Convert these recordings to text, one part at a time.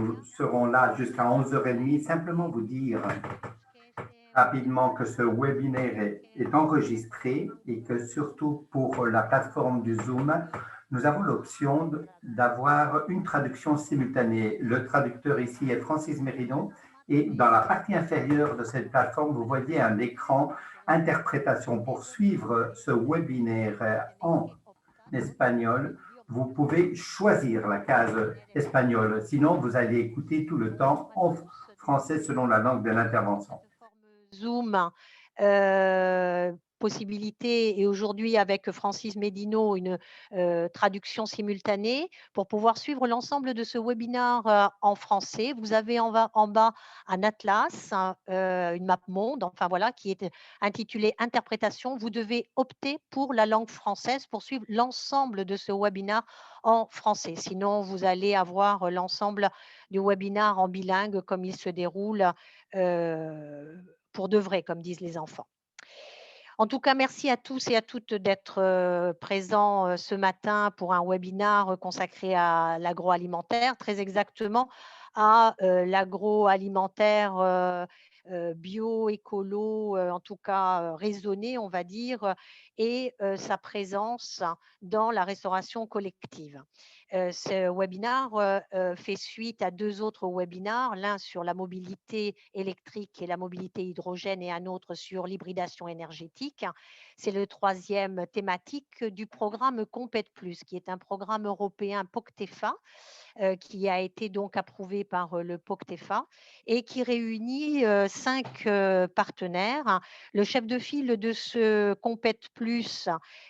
Nous serons là jusqu'à 11h30. Simplement vous dire rapidement que ce webinaire est enregistré et que surtout pour la plateforme du Zoom, nous avons l'option d'avoir une traduction simultanée. Le traducteur ici est Francis Méridon et dans la partie inférieure de cette plateforme, vous voyez un écran interprétation. Pour suivre ce webinaire en espagnol, vous pouvez choisir la case espagnole. Sinon, vous allez écouter tout le temps en français selon la langue de l'intervention. Zoom, possibilité, et aujourd'hui avec Francis Médino, une traduction simultanée pour pouvoir suivre l'ensemble de ce webinaire en français. Vous avez en bas un atlas, une map monde, enfin voilà, qui est intitulé Interprétation. Vous devez opter pour la langue française pour suivre l'ensemble de ce webinaire en français. Sinon, vous allez avoir l'ensemble du webinaire en bilingue comme il se déroule pour de vrai, comme disent les enfants. En tout cas, merci à tous et à toutes d'être présents ce matin pour un webinaire consacré à l'agroalimentaire, très exactement à l'agroalimentaire bio, écolo, en tout cas raisonné, on va dire, et sa présence dans la restauration collective. Ce webinaire fait suite à 2 autres webinaires, l'un sur la mobilité électrique et la mobilité hydrogène et un autre sur l'hybridation énergétique. C'est le 3e thématique du programme Compét+, qui est un programme européen POCTEFA, qui a été donc approuvé par le POCTEFA et qui réunit 5 partenaires. Le chef de file de ce Compét+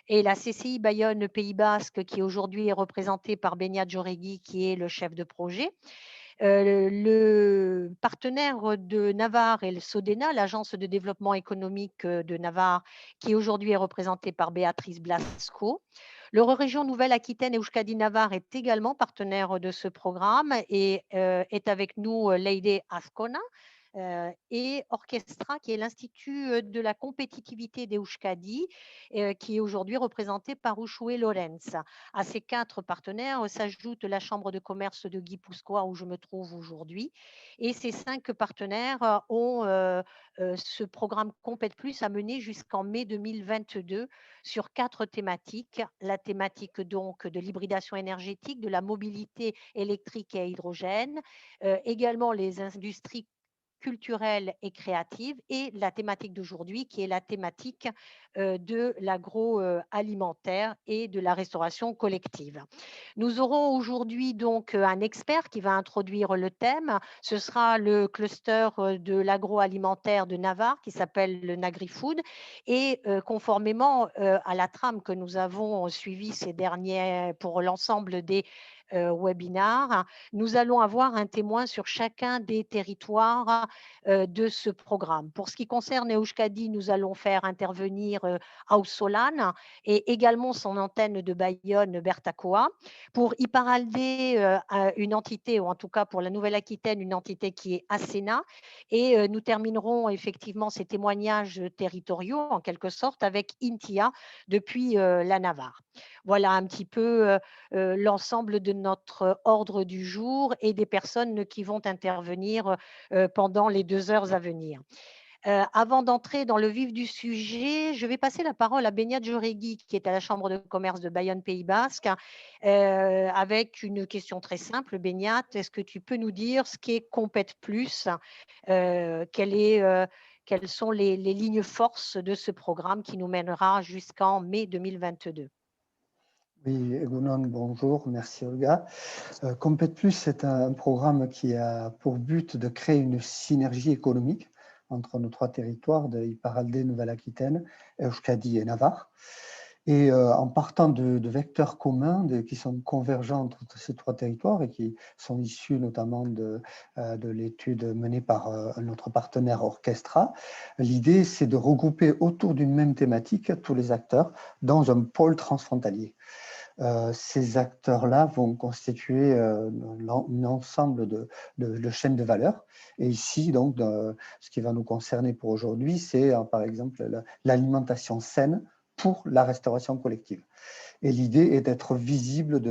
est la CCI Bayonne Pays Basque, qui aujourd'hui est représentée par Beñat Joregui, qui est le chef de projet. Le partenaire de Navarre est le SODENA, l'Agence de développement économique de Navarre, qui aujourd'hui est représentée par Béatrice Blasco. L'Eurorégion Nouvelle-Aquitaine et Euskadi-Navarre est également partenaire de ce programme et est avec nous Leire Azcona, et Orchestra, qui est l'Institut de la compétitivité d'Euskadi, qui est aujourd'hui représenté par Ushue Lorenz. À ces 4 partenaires s'ajoute la Chambre de commerce de Guipuscoa, où je me trouve aujourd'hui. Et ces 5 partenaires ont ce programme Compét+ à mener jusqu'en mai 2022 sur 4 thématiques. La thématique donc de l'hybridation énergétique, de la mobilité électrique et à hydrogène, également les industries culturelle et créative, et la thématique d'aujourd'hui qui est la thématique de l'agroalimentaire et de la restauration collective. Nous aurons aujourd'hui donc un expert qui va introduire le thème. Ce sera le cluster de l'agroalimentaire de Navarre qui s'appelle le NagriFood, et conformément à la trame que nous avons suivie ces derniers pour l'ensemble des webinars, nous allons avoir un témoin sur chacun des territoires de ce programme. Pour ce qui concerne Euskadi, nous allons faire intervenir Ausolan et également son antenne de Bayonne, Bertacoa. Pour Iparaldé, une entité, ou en tout cas pour la Nouvelle-Aquitaine, une entité qui est Asena. Et nous terminerons effectivement ces témoignages territoriaux, en quelque sorte, avec Intia depuis la Navarre. Voilà un petit peu l'ensemble de notre ordre du jour et des personnes qui vont intervenir pendant les 2 heures à venir. Avant d'entrer dans le vif du sujet, je vais passer la parole à Beñat Joregui, qui est à la Chambre de commerce de Bayonne Pays Basque, avec une question très simple. Beñat, est-ce que tu peux nous dire ce qu'est Compét+, quelles sont les lignes forces de ce programme qui nous mènera jusqu'en mai 2022? Oui, Egunon, bonjour, merci Olga. Compét+, c'est un programme qui a pour but de créer une synergie économique entre nos 3 territoires de Iparaldé, Nouvelle-Aquitaine, Euskadi et Navarre. Et en partant de vecteurs communs qui sont convergents entre ces 3 territoires et qui sont issus notamment de l'étude menée par notre partenaire Orchestra, l'idée c'est de regrouper autour d'une même thématique tous les acteurs dans un pôle transfrontalier. Ces acteurs-là vont constituer un ensemble de chaînes de valeur. Et ici, donc, ce qui va nous concerner pour aujourd'hui, c'est par exemple l'alimentation saine pour la restauration collective. Et l'idée est d'être visible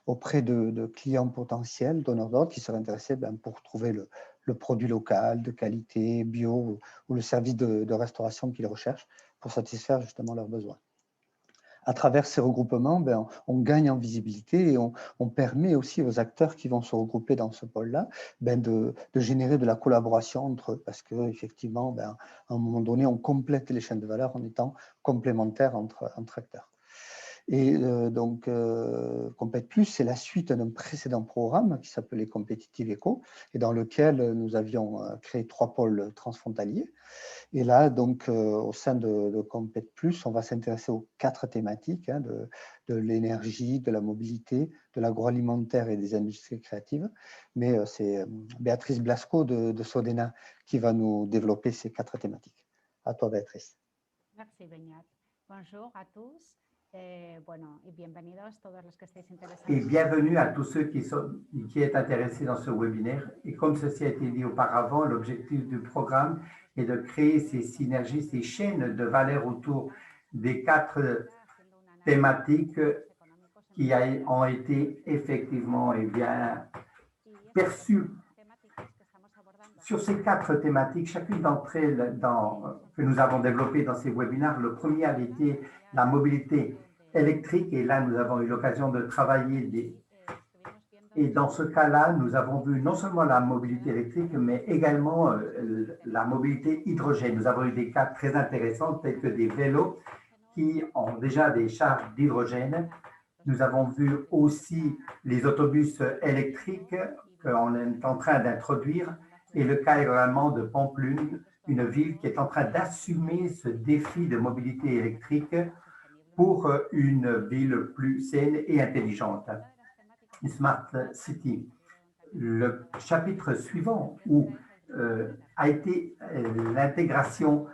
auprès de clients potentiels, donneurs d'ordre, qui seraient intéressés pour trouver le produit local, de qualité, bio, ou le service de restauration qu'ils recherchent pour satisfaire justement leurs besoins. À travers ces regroupements, on gagne en visibilité et on permet aussi aux acteurs qui vont se regrouper dans ce pôle-là de générer de la collaboration entre eux, parce qu'effectivement, à un moment donné, on complète les chaînes de valeur en étant complémentaires entre acteurs. Et donc, Compét Plus, c'est la suite d'un précédent programme qui s'appelait Competitive Eco, et dans lequel nous avions créé 3 pôles transfrontaliers. Et là, donc, au sein de Compét Plus, on va s'intéresser aux 4 thématiques de l'énergie, de la mobilité, de l'agroalimentaire et des industries créatives. Mais c'est Béatrice Blasco de Sodena qui va nous développer ces 4 thématiques. À toi, Béatrice. Merci, Beñat. Bonjour à tous. Et bienvenue à tous ceux qui sont intéressés dans ce webinaire. Et comme ceci a été dit auparavant, l'objectif du programme est de créer ces synergies, ces chaînes de valeur autour des 4 thématiques qui ont été effectivement perçues. Sur ces 4 thématiques, chacune d'entre elles que nous avons développées dans ces webinaires, le premier avait été la mobilité électrique, et là, nous avons eu l'occasion de travailler. Et dans ce cas-là, nous avons vu non seulement la mobilité électrique, mais également la mobilité hydrogène. Nous avons eu des cas très intéressants, tels que des vélos qui ont déjà des charges d'hydrogène. Nous avons vu aussi les autobus électriques qu'on est en train d'introduire, et le cas également de Pampelune, une ville qui est en train d'assumer ce défi de mobilité électrique pour une ville plus saine et intelligente. Smart City. Le chapitre suivant a été l'intégration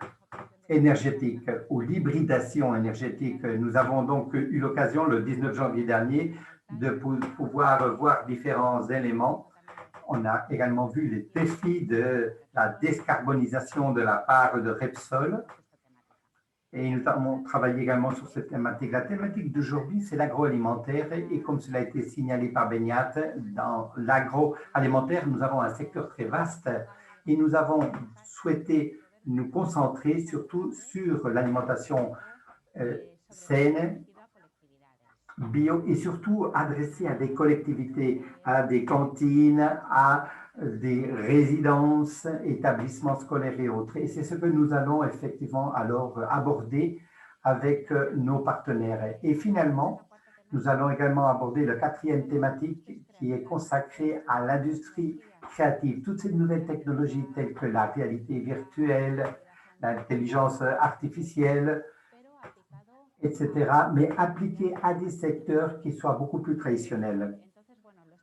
énergétique ou l'hybridation énergétique. Nous avons donc eu l'occasion le 19 janvier dernier de pouvoir voir différents éléments. On a également vu les défis de la décarbonisation de la part de Repsol. Et nous avons travaillé également sur cette thématique. La thématique d'aujourd'hui, c'est l'agroalimentaire. Et comme cela a été signalé par Beñat, dans l'agroalimentaire, nous avons un secteur très vaste et nous avons souhaité nous concentrer surtout sur l'alimentation saine, bio, et surtout adressée à des collectivités, à des cantines, à des résidences, établissements scolaires et autres. Et c'est ce que nous allons effectivement alors aborder avec nos partenaires. Et finalement, nous allons également aborder la 4e thématique qui est consacrée à l'industrie créative. Toutes ces nouvelles technologies telles que la réalité virtuelle, l'intelligence artificielle, etc., mais appliquées à des secteurs qui soient beaucoup plus traditionnels.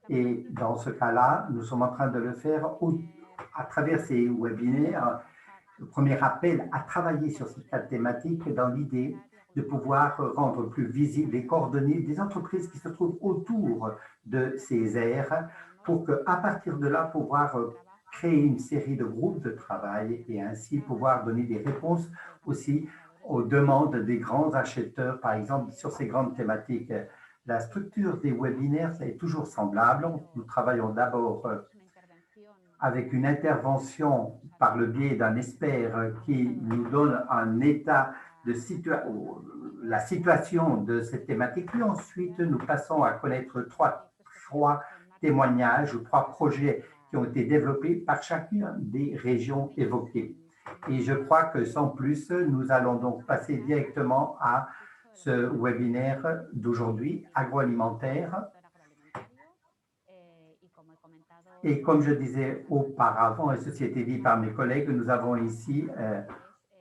Et dans ce cas-là, nous sommes en train de le faire à travers ces webinaires. Le premier appel à travailler sur ces 4 thématiques dans l'idée de pouvoir rendre plus visibles les coordonnées des entreprises qui se trouvent autour de ces aires pour qu'à partir de là, pouvoir créer une série de groupes de travail et ainsi pouvoir donner des réponses aussi aux demandes des grands acheteurs, par exemple, sur ces grandes thématiques. La structure des webinaires est toujours semblable. Nous travaillons d'abord avec une intervention par le biais d'un expert qui nous donne un état de la situation de cette thématique. Puis ensuite, nous passons à connaître trois témoignages ou 3 projets qui ont été développés par chacune des régions évoquées. Et je crois que sans plus, nous allons donc passer directement à ce webinaire d'aujourd'hui, agroalimentaire. Et comme je disais auparavant, et ceci a été dit par mes collègues, nous avons ici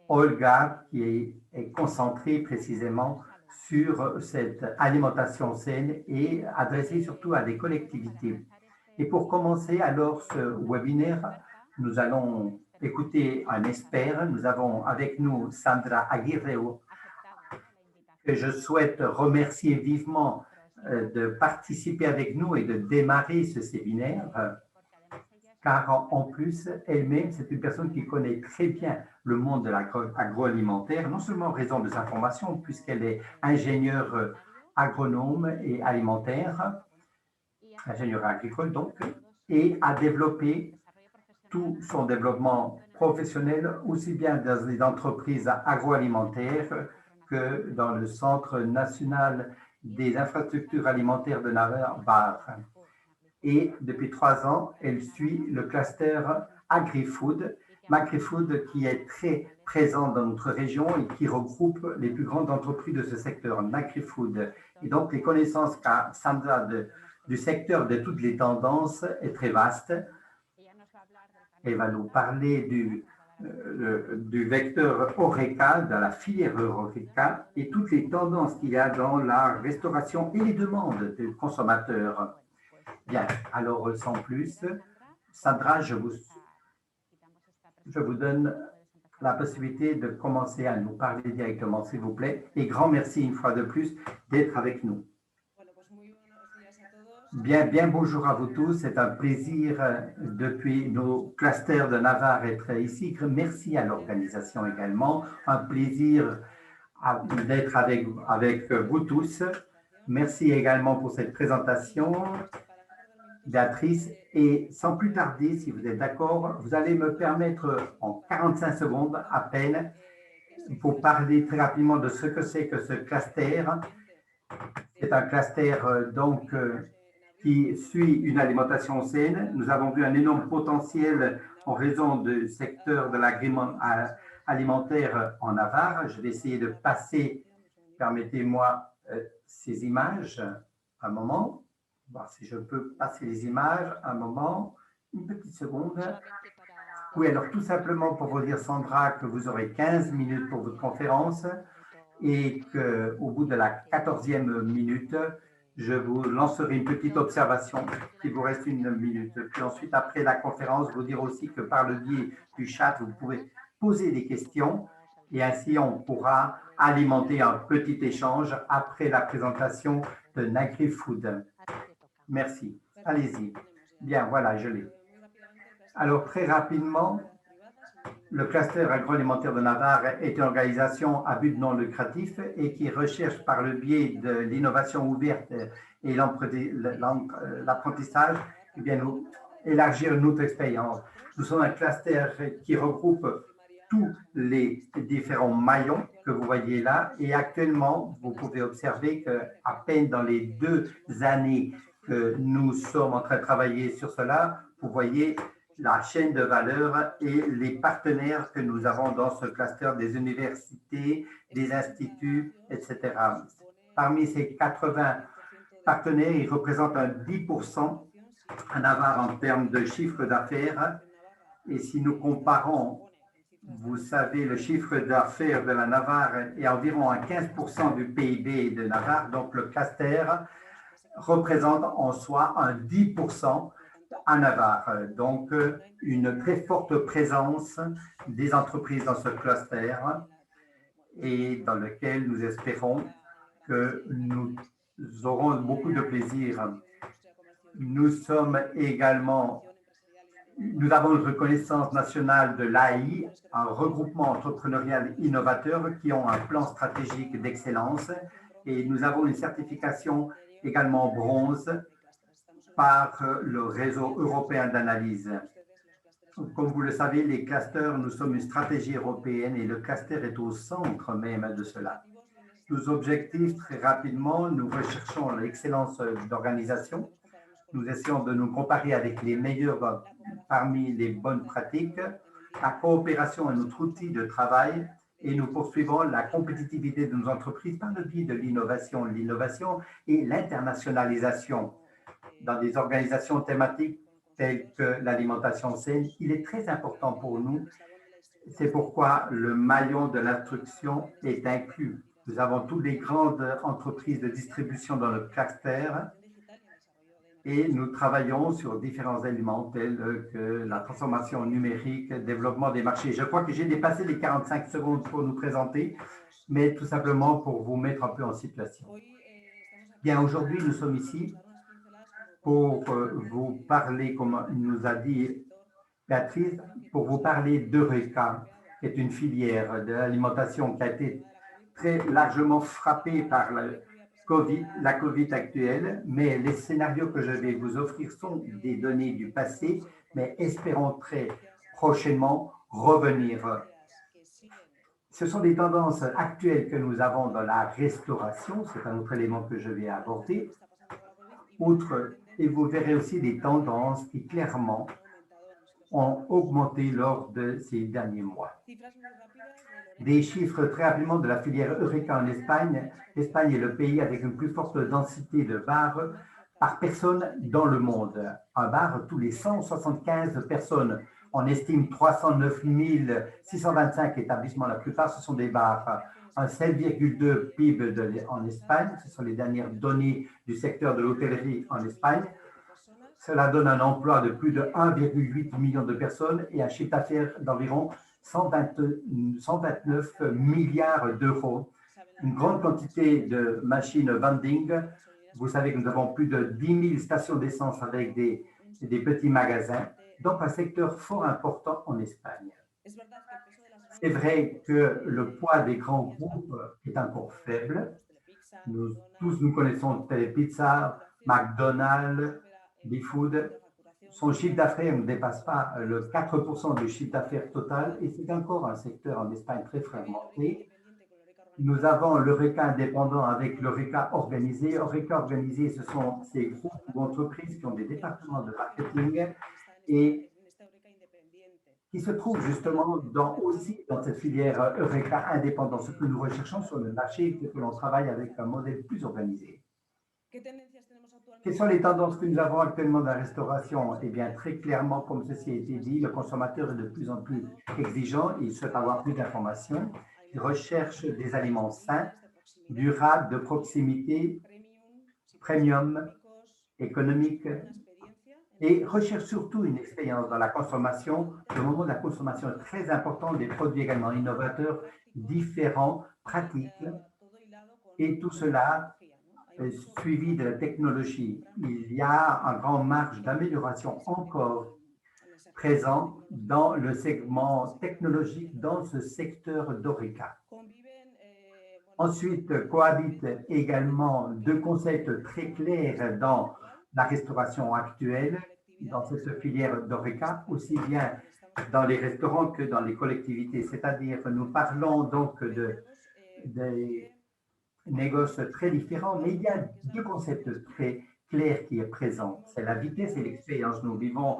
Olga qui est concentrée précisément sur cette alimentation saine et adressée surtout à des collectivités. Et pour commencer alors ce webinaire, nous allons écouter un expert. Nous avons avec nous Sandra Aguirre, que je souhaite remercier vivement de participer avec nous et de démarrer ce séminaire. car en plus, elle-même, c'est une personne qui connaît très bien le monde de l'agroalimentaire, non seulement en raison de sa formation, puisqu'elle est ingénieure agronome et alimentaire, ingénieure agricole donc, et a développé tout son développement professionnel, aussi bien dans les entreprises agroalimentaires que dans le Centre national des infrastructures alimentaires de Navarre. Et depuis 3 ans, elle suit le cluster AgriFood, MagriFood qui est très présent dans notre région et qui regroupe les plus grandes entreprises de ce secteur, MagriFood. Et donc, les connaissances qu'a Sandra du secteur de toutes les tendances est très vaste. Elle va nous parler du vecteur Horeca, de la filière Horeca et toutes les tendances qu'il y a dans la restauration et les demandes des consommateurs. Bien, alors sans plus, Sandra, je vous donne la possibilité de commencer à nous parler directement, s'il vous plaît. Et grand merci une fois de plus d'être avec nous. Bien bonjour à vous tous. C'est un plaisir depuis nos clusters de Navarre être ici. Merci à l'organisation également. Un plaisir d'être avec vous tous. Merci également pour cette présentation, Béatrice. Et sans plus tarder, si vous êtes d'accord, vous allez me permettre en 45 secondes à peine pour parler très rapidement de ce que c'est que ce cluster. C'est un cluster donc qui suit une alimentation saine. Nous avons vu un énorme potentiel en raison du secteur de l'alimentaire en Navarre. Je vais essayer de passer, permettez-moi, ces images un moment. Voir si je peux passer les images un moment. Une petite seconde. Oui, alors tout simplement pour vous dire, Sandra, que vous aurez 15 minutes pour votre conférence et qu'au bout de la 14e minute, je vous lancerai une petite observation. Il vous reste 1 minute. Puis ensuite, après la conférence, vous dire aussi que par le biais du chat, vous pouvez poser des questions et ainsi on pourra alimenter un petit échange après la présentation de NagriFood. Merci. Allez-y. Bien, voilà, je l'ai. Alors, très rapidement, le cluster agroalimentaire de Navarre est une organisation à but non lucratif et qui recherche par le biais de l'innovation ouverte et l'apprentissage, eh bien, nous élargir notre expérience. Nous sommes un cluster qui regroupe tous les différents maillons que vous voyez là et actuellement, vous pouvez observer qu'à peine dans les 2 années que nous sommes en train de travailler sur cela, vous voyez la chaîne de valeur et les partenaires que nous avons dans ce cluster des universités, des instituts, etc. Parmi ces 80 partenaires, ils représentent un 10% à Navarre en termes de chiffre d'affaires. Et si nous comparons, vous savez, le chiffre d'affaires de la Navarre est environ à 15% du PIB de Navarre, donc le cluster représente en soi un 10% à Navarre. Donc, une très forte présence des entreprises dans ce cluster et dans lequel nous espérons que nous aurons beaucoup de plaisir. Nous avons une reconnaissance nationale de l'AI, un regroupement entrepreneurial innovateur qui ont un plan stratégique d'excellence et nous avons une certification également bronze par le réseau européen d'analyse. Comme vous le savez, les clusters, nous sommes une stratégie européenne et le cluster est au centre même de cela. Nos objectifs, très rapidement, nous recherchons l'excellence d'organisation. Nous essayons de nous comparer avec les meilleurs parmi les bonnes pratiques. La coopération est notre outil de travail et nous poursuivons la compétitivité de nos entreprises par le biais de l'innovation. L'innovation et l'internationalisation dans des organisations thématiques telles que l'alimentation saine, il est très important pour nous. C'est pourquoi le maillon de l'instruction est inclus. Nous avons toutes les grandes entreprises de distribution dans le cluster et nous travaillons sur différents éléments tels que la transformation numérique, le développement des marchés. Je crois que j'ai dépassé les 45 secondes pour nous présenter, mais tout simplement pour vous mettre un peu en situation. Bien, aujourd'hui, nous sommes ici pour vous parler, comme nous a dit Béatrice, pour vous parler d'Eureka, qui est une filière de l'alimentation qui a été très largement frappée par la COVID actuelle, mais les scénarios que je vais vous offrir sont des données du passé, mais espérons très prochainement revenir. Ce sont des tendances actuelles que nous avons dans la restauration, c'est un autre élément que je vais aborder. Outre, et vous verrez aussi des tendances qui clairement ont augmenté lors de ces derniers mois. Des chiffres très rapidement de la filière Eureka en Espagne. L'Espagne est le pays avec une plus forte densité de bars par personne dans le monde. Un bar tous les 175 personnes. On estime 309 625 établissements. La plupart, ce sont des bars. Un 7,2 PIB en Espagne. Ce sont les dernières données du secteur de l'hôtellerie en Espagne. Cela donne un emploi de plus de 1,8 million de personnes et un chiffre d'affaires d'environ 129 milliards d'euros. Une grande quantité de machines vending. Vous savez que nous avons plus de 10 000 stations d'essence avec des petits magasins. Donc, un secteur fort important en Espagne. C'est vrai que le poids des grands groupes est encore faible. Nous connaissons Telepizza, McDonald's, BeFood. Son chiffre d'affaires ne dépasse pas le 4% du chiffre d'affaires total et c'est encore un secteur en Espagne très fragmenté. Nous avons l'Eureka indépendant avec l'Eureka organisé. L'Eureka organisé, ce sont ces groupes ou entreprises qui ont des départements de marketing et qui se trouvent justement aussi dans cette filière Eureka indépendant. Ce que nous recherchons sur le marché, c'est que l'on travaille avec un modèle plus organisé. Quelles sont les tendances que nous avons actuellement dans la restauration? Eh bien, très clairement, comme ceci a été dit, le consommateur est de plus en plus exigeant, il souhaite avoir plus d'informations, il recherche des aliments sains, durables, de proximité, premium, économiques, et recherche surtout une expérience dans la consommation. Le moment de la consommation est très important, des produits également innovateurs, différents, pratiques, et tout cela suivi de la technologie. Il y a un grand marge d'amélioration encore présent dans le segment technologique dans ce secteur d'Eureka. Ensuite, cohabitent également deux concepts très clairs dans la restauration actuelle, dans cette filière d'Eureka, aussi bien dans les restaurants que dans les collectivités. C'est-à-dire que nous parlons donc des négoces très différents, mais il y a deux concepts très clairs qui est présent. C'est la vitesse et l'expérience. Nous vivons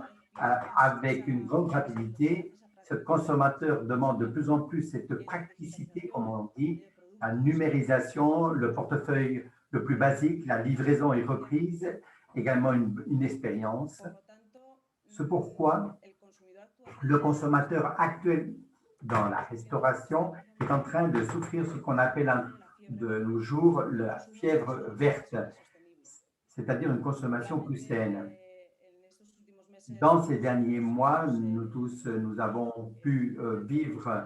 avec une grande rapidité. Ce consommateur demande de plus en plus cette praticité, comme on dit, la numérisation, le portefeuille le plus basique, la livraison et reprise, également une expérience. C'est pourquoi le consommateur actuel dans la restauration est en train de souffrir ce qu'on appelle de nos jours la fièvre verte, c'est-à-dire une consommation plus saine. Dans ces derniers mois, nous avons pu vivre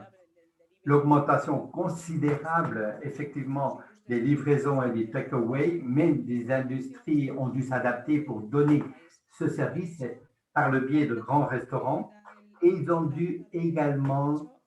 l'augmentation considérable, effectivement, des livraisons et des take-away, mais des industries ont dû s'adapter pour donner ce service par le biais de grands restaurants et ils ont dû également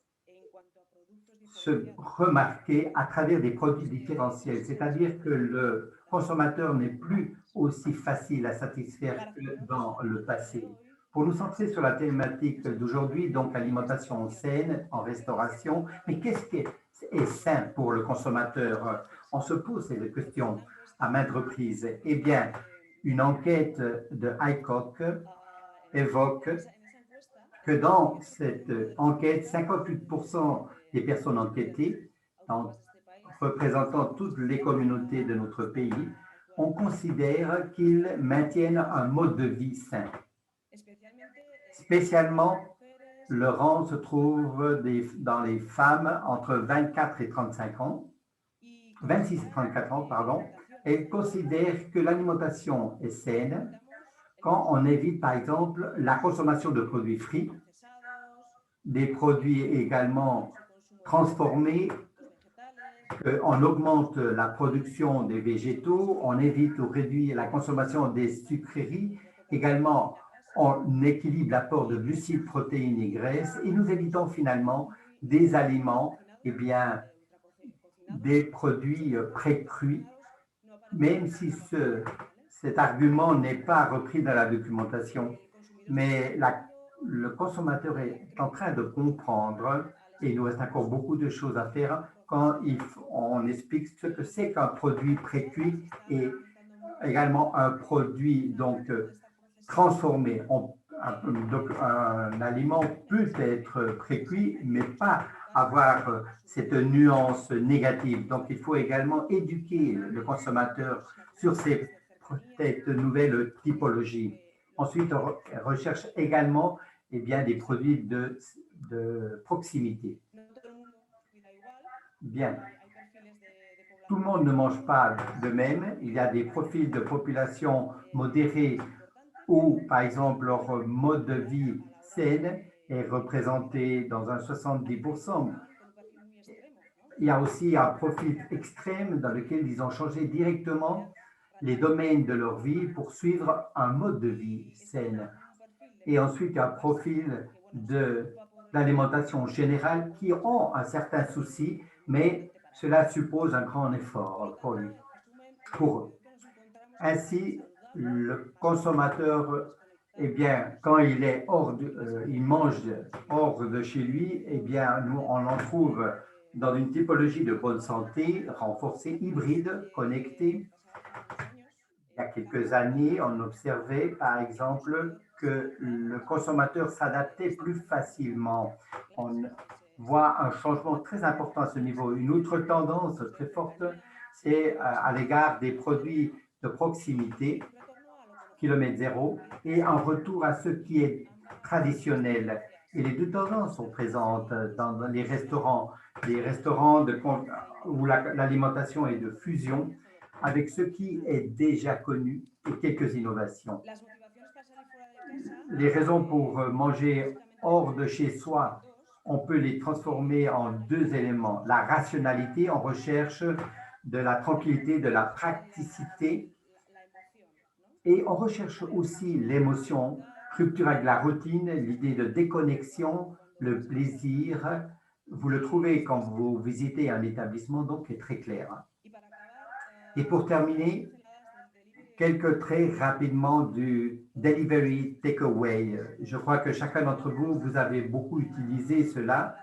se remarquer à travers des produits différentiels, c'est-à-dire que le consommateur n'est plus aussi facile à satisfaire que dans le passé. Pour nous centrer sur la thématique d'aujourd'hui, donc alimentation saine en restauration, mais qu'est-ce qui est sain pour le consommateur? On se pose ces questions à maintes reprises. Eh bien, une enquête de ICOC évoque que dans cette enquête, 58% des personnes enquêtées, représentant toutes les communautés de notre pays, on considère qu'ils maintiennent un mode de vie sain. Spécialement, le rang se trouve dans les femmes entre 24 et 35 ans, 26 et 34 ans, pardon. Elles considèrent que l'alimentation est saine quand on évite, par exemple, la consommation de produits frits, des produits également transformés, qu'on augmente la production des végétaux, on évite ou réduit la consommation des sucreries, également on équilibre l'apport de glucides, protéines et graisses et nous évitons finalement des aliments, eh bien, des produits pré-cuits, même si cet argument n'est pas repris dans la documentation. Mais le consommateur est en train de comprendre, et il nous reste encore beaucoup de choses à faire quand on explique ce que c'est qu'un produit pré-cuit et également un produit donc transformé. Un aliment peut être pré-cuit, mais pas avoir cette nuance négative. Donc, il faut également éduquer le consommateur sur cette nouvelle typologie. Ensuite, on recherche également bien, des produits de proximité. Bien. Tout le monde ne mange pas de même. Il y a des profils de population modérés où, par exemple, leur mode de vie saine est représenté dans un 70%. Il y a aussi un profil extrême dans lequel ils ont changé directement les domaines de leur vie pour suivre un mode de vie saine. Et ensuite, il y a un profil d'alimentation générale qui ont un certain souci, mais cela suppose un grand effort pour eux. Ainsi, le consommateur, eh bien, quand il est il mange hors de chez lui, eh bien, nous, on en trouve dans une typologie de bonne santé, renforcée, hybride, connectée. Il y a quelques années, on observait, par exemple, que le consommateur s'adaptait plus facilement. On voit un changement très important à ce niveau. Une autre tendance très forte, c'est à l'égard des produits de proximité, kilomètre zéro, et un retour à ce qui est traditionnel. Et les deux tendances sont présentes dans les restaurants, où l'alimentation est de fusion, avec ce qui est déjà connu et quelques innovations. Les raisons pour manger hors de chez soi, on peut les transformer en deux éléments. La rationalité, on recherche de la tranquillité, de la praticité, et on recherche aussi l'émotion, rupture avec la routine, l'idée de déconnexion, le plaisir. Vous le trouvez quand vous visitez un établissement, donc est très clair. Et pour terminer, quelques traits rapidement du delivery takeaway. Je crois que chacun d'entre vous, vous avez beaucoup utilisé cela,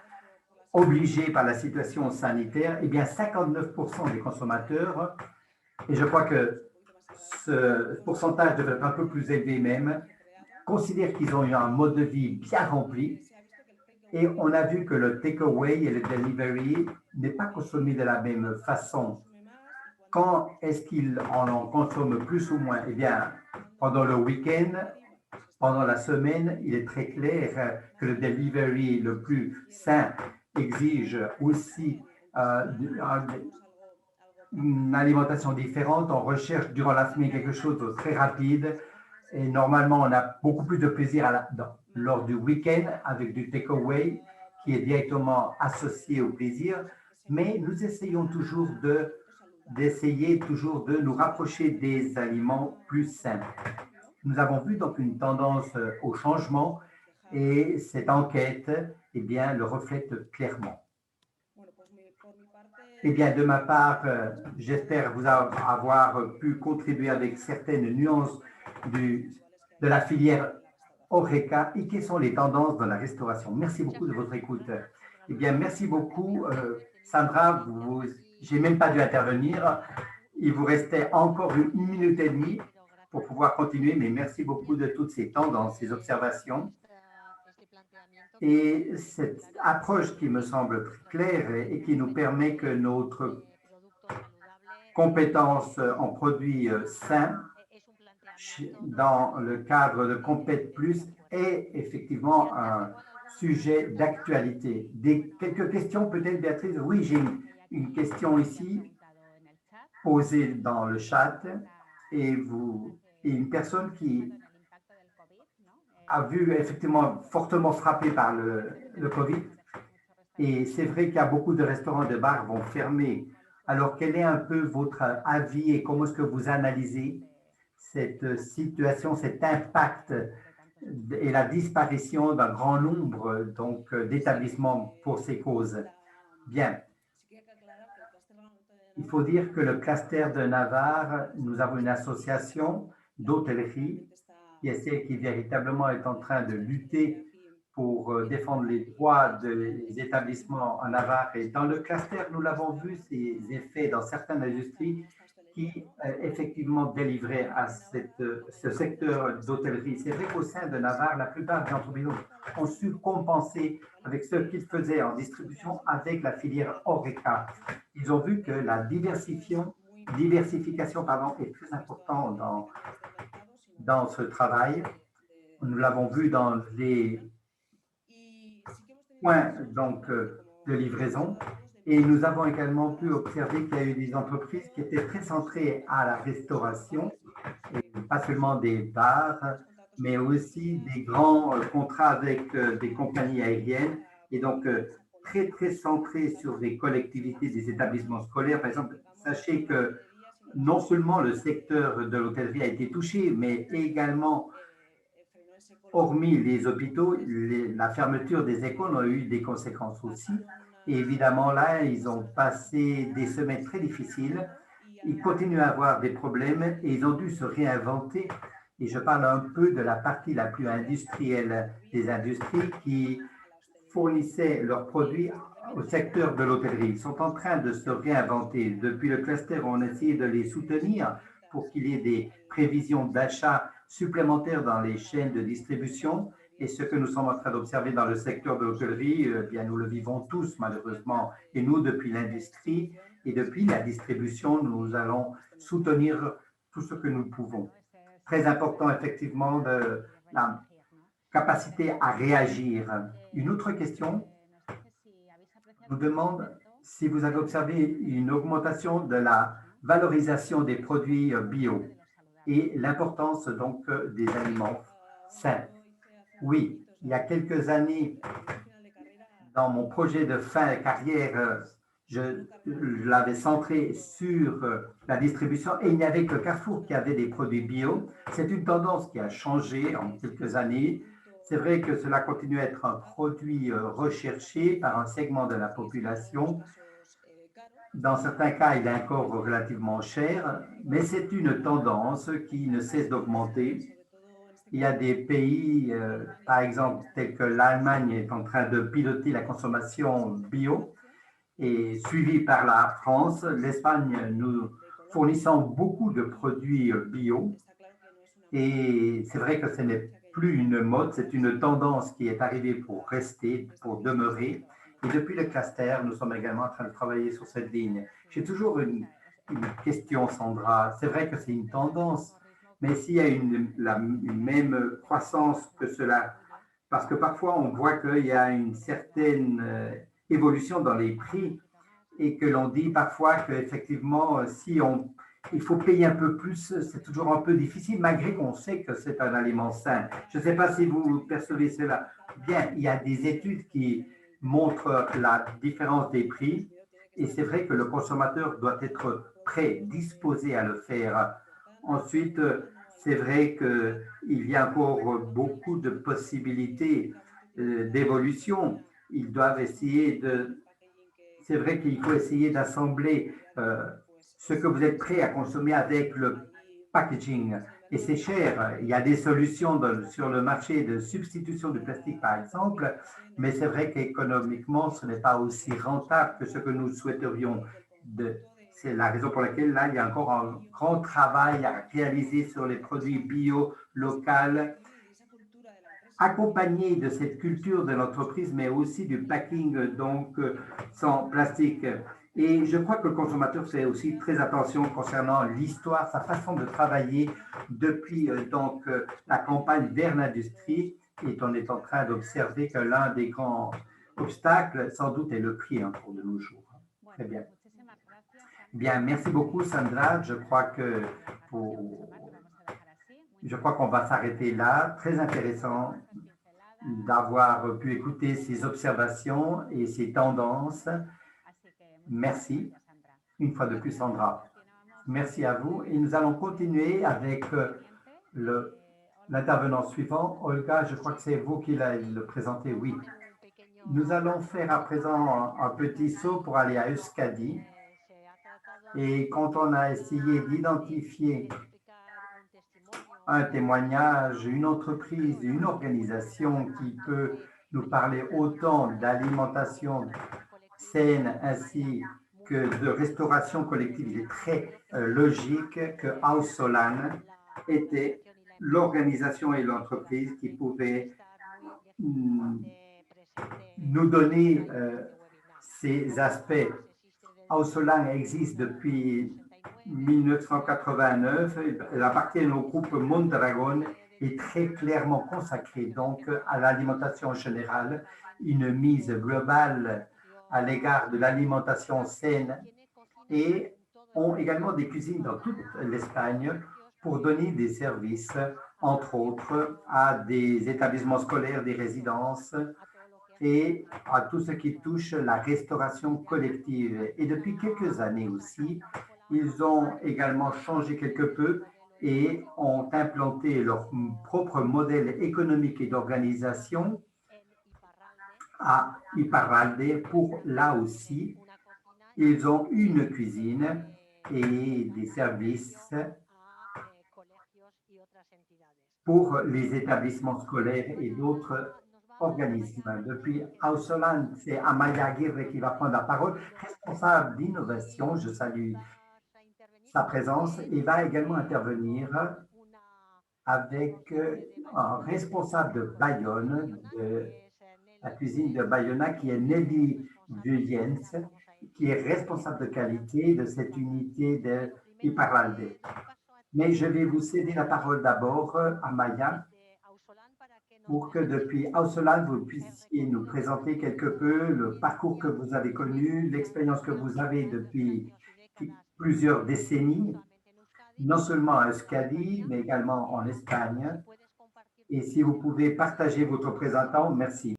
obligé par la situation sanitaire. Eh bien, 59% des consommateurs, et je crois que ce pourcentage devrait être un peu plus élevé même, considèrent qu'ils ont eu un mode de vie bien rempli. Et on a vu que le takeaway et le delivery n'est pas consommé de la même façon. Quand est-ce qu'ils en consomment plus ou moins? Eh bien, pendant le week-end, pendant la semaine, il est très clair que le delivery le plus sain exige aussi une alimentation différente. On recherche durant la semaine quelque chose de très rapide et normalement, on a beaucoup plus de plaisir lors du week-end avec du takeaway qui est directement associé au plaisir, mais nous essayons toujours d'essayer toujours de nous rapprocher des aliments plus sains. Nous avons vu donc une tendance au changement et cette enquête, eh bien, le reflète clairement. Eh bien, de ma part, j'espère vous avoir pu contribuer avec certaines nuances de la filière HoReCa et quelles sont les tendances dans la restauration. Merci beaucoup de votre écoute. Eh bien, merci beaucoup, Sandra. Je n'ai même pas dû intervenir. Il vous restait encore 1 minute et demie pour pouvoir continuer, mais merci beaucoup de toutes ces tendances, ces observations. Et cette approche qui me semble très claire et qui nous permet que notre compétence en produits sains dans le cadre de Compét Plus est effectivement un sujet d'actualité. Quelques questions peut-être, Béatrice? Oui, j'ai une question ici posée dans le chat et une personne qui a vu effectivement fortement frappé par le Covid. Et c'est vrai qu'il y a beaucoup de restaurants, de bars vont fermer. Alors, quel est un peu votre avis et comment est-ce que vous analysez cette situation, cet impact et la disparition d'un grand nombre d'établissements pour ces causes? Bien, il faut dire que le cluster de Navarre, nous avons une association d'hôtellerie qui véritablement est en train de lutter pour défendre les droits des établissements en Navarre. Et dans le cluster, nous l'avons vu, ces effets dans certaines industries qui effectivement délivraient à ce secteur d'hôtellerie. C'est vrai qu'au sein de Navarre, la plupart des entreprises ont su compenser avec ce qu'ils faisaient en distribution avec la filière HoReCa. Ils ont vu que la diversification est très importante dans ce travail. Nous l'avons vu dans les points de livraison. Et nous avons également pu observer qu'il y a eu des entreprises qui étaient très centrées à la restauration, et pas seulement des bars, mais aussi des grands contrats avec des compagnies aériennes, et donc très, très centrées sur des collectivités, des établissements scolaires. Par exemple, sachez que non seulement le secteur de l'hôtellerie a été touché, mais également, hormis les hôpitaux, la fermeture des écoles a eu des conséquences aussi. Et évidemment, là, ils ont passé des semaines très difficiles. Ils continuent à avoir des problèmes et ils ont dû se réinventer. Et je parle un peu de la partie la plus industrielle des industries qui fournissaient leurs produits au secteur de l'hôtellerie. Ils sont en train de se réinventer. Depuis le cluster, on a essayé de les soutenir pour qu'il y ait des prévisions d'achat supplémentaires dans les chaînes de distribution. Et ce que nous sommes en train d'observer dans le secteur de l'hôtellerie, bien, nous le vivons tous malheureusement. Et nous, depuis l'industrie et depuis la distribution, nous allons soutenir tout ce que nous pouvons. Très important, effectivement, de la capacité à réagir. Une autre question nous demande si vous avez observé une augmentation de la valorisation des produits bio et l'importance donc des aliments sains. Oui, il y a quelques années, dans mon projet de fin de carrière, je l'avais centré sur la distribution et il n'y avait que Carrefour qui avait des produits bio. C'est une tendance qui a changé en quelques années. C'est vrai que cela continue à être un produit recherché par un segment de la population. Dans certains cas, il est encore relativement cher, mais c'est une tendance qui ne cesse d'augmenter. Il y a des pays, par exemple, tels que l'Allemagne est en train de piloter la consommation bio et suivi par la France. L'Espagne, nous fournissons beaucoup de produits bio et c'est vrai que ce n'est plus une mode, c'est une tendance qui est arrivée pour rester, pour demeurer. Et depuis le cluster, nous sommes également en train de travailler sur cette ligne. J'ai toujours une question, Sandra. C'est vrai que c'est une tendance, mais s'il y a une même croissance que cela, parce que parfois on voit qu'il y a une certaine évolution dans les prix et que l'on dit parfois qu'effectivement, il faut payer un peu plus, c'est toujours un peu difficile, malgré qu'on sait que c'est un aliment sain. Je ne sais pas si vous percevez cela. Bien, il y a des études qui montrent la différence des prix et c'est vrai que le consommateur doit être prêt, disposé à le faire. Ensuite, c'est vrai qu'il y a encore beaucoup de possibilités d'évolution. Ils doivent essayer c'est vrai qu'il faut essayer d'assembler ce que vous êtes prêt à consommer avec le packaging. Et c'est cher. Il y a des solutions sur le marché de substitution du plastique, par exemple, mais c'est vrai qu'économiquement, ce n'est pas aussi rentable que ce que nous souhaiterions. C'est la raison pour laquelle, là, il y a encore un grand travail à réaliser sur les produits bio, locaux, accompagné de cette culture de l'entreprise, mais aussi du packing donc sans plastique. Et je crois que le consommateur fait aussi très attention concernant l'histoire, sa façon de travailler depuis la campagne vers l'industrie. Et on est en train d'observer que l'un des grands obstacles, sans doute, est le prix pour de nos jours. Très bien. Bien, merci beaucoup, Sandra. Je crois qu'on va s'arrêter là. Très intéressant. d'avoir pu écouter ces observations et ces tendances. Merci. Une fois de plus, Sandra. Merci à vous. Et nous allons continuer avec l'intervenant suivant. Olga, je crois que c'est vous qui l'avez le présenté. Oui. Nous allons faire à présent un petit saut pour aller à Euskadi. Et quand on a essayé d'identifier un témoignage, une entreprise, une organisation qui peut nous parler autant d'alimentation saine ainsi que de restauration collective, il est très logique que Ausolan était l'organisation et l'entreprise qui pouvaient nous donner ces aspects. Ausolan existe depuis 1989, elle appartient au groupe Mondragon et très clairement consacrée donc à l'alimentation générale, une mise globale à l'égard de l'alimentation saine et ont également des cuisines dans toute l'Espagne pour donner des services, entre autres, à des établissements scolaires, des résidences et à tout ce qui touche la restauration collective. Et depuis quelques années aussi, ils ont également changé quelque peu et ont implanté leur propre modèle économique et d'organisation à Iparralde pour là aussi, ils ont une cuisine et des services pour les établissements scolaires et d'autres organismes. Depuis Ausolan, c'est Amaya Aguirre qui va prendre la parole, responsable d'innovation. Je salue sa présence et va également intervenir avec un responsable de Bayonne, de la cuisine de Bayona, qui est Nelly Vuyens, qui est responsable de qualité de cette unité de Iparralde. Mais je vais vous céder la parole d'abord à Maya pour que depuis Ausolan, vous puissiez nous présenter quelque peu le parcours que vous avez connu, l'expérience que vous avez depuis plusieurs décennies, non seulement à Euskadi, mais également en Espagne. Et si vous pouvez partager votre présentant, merci.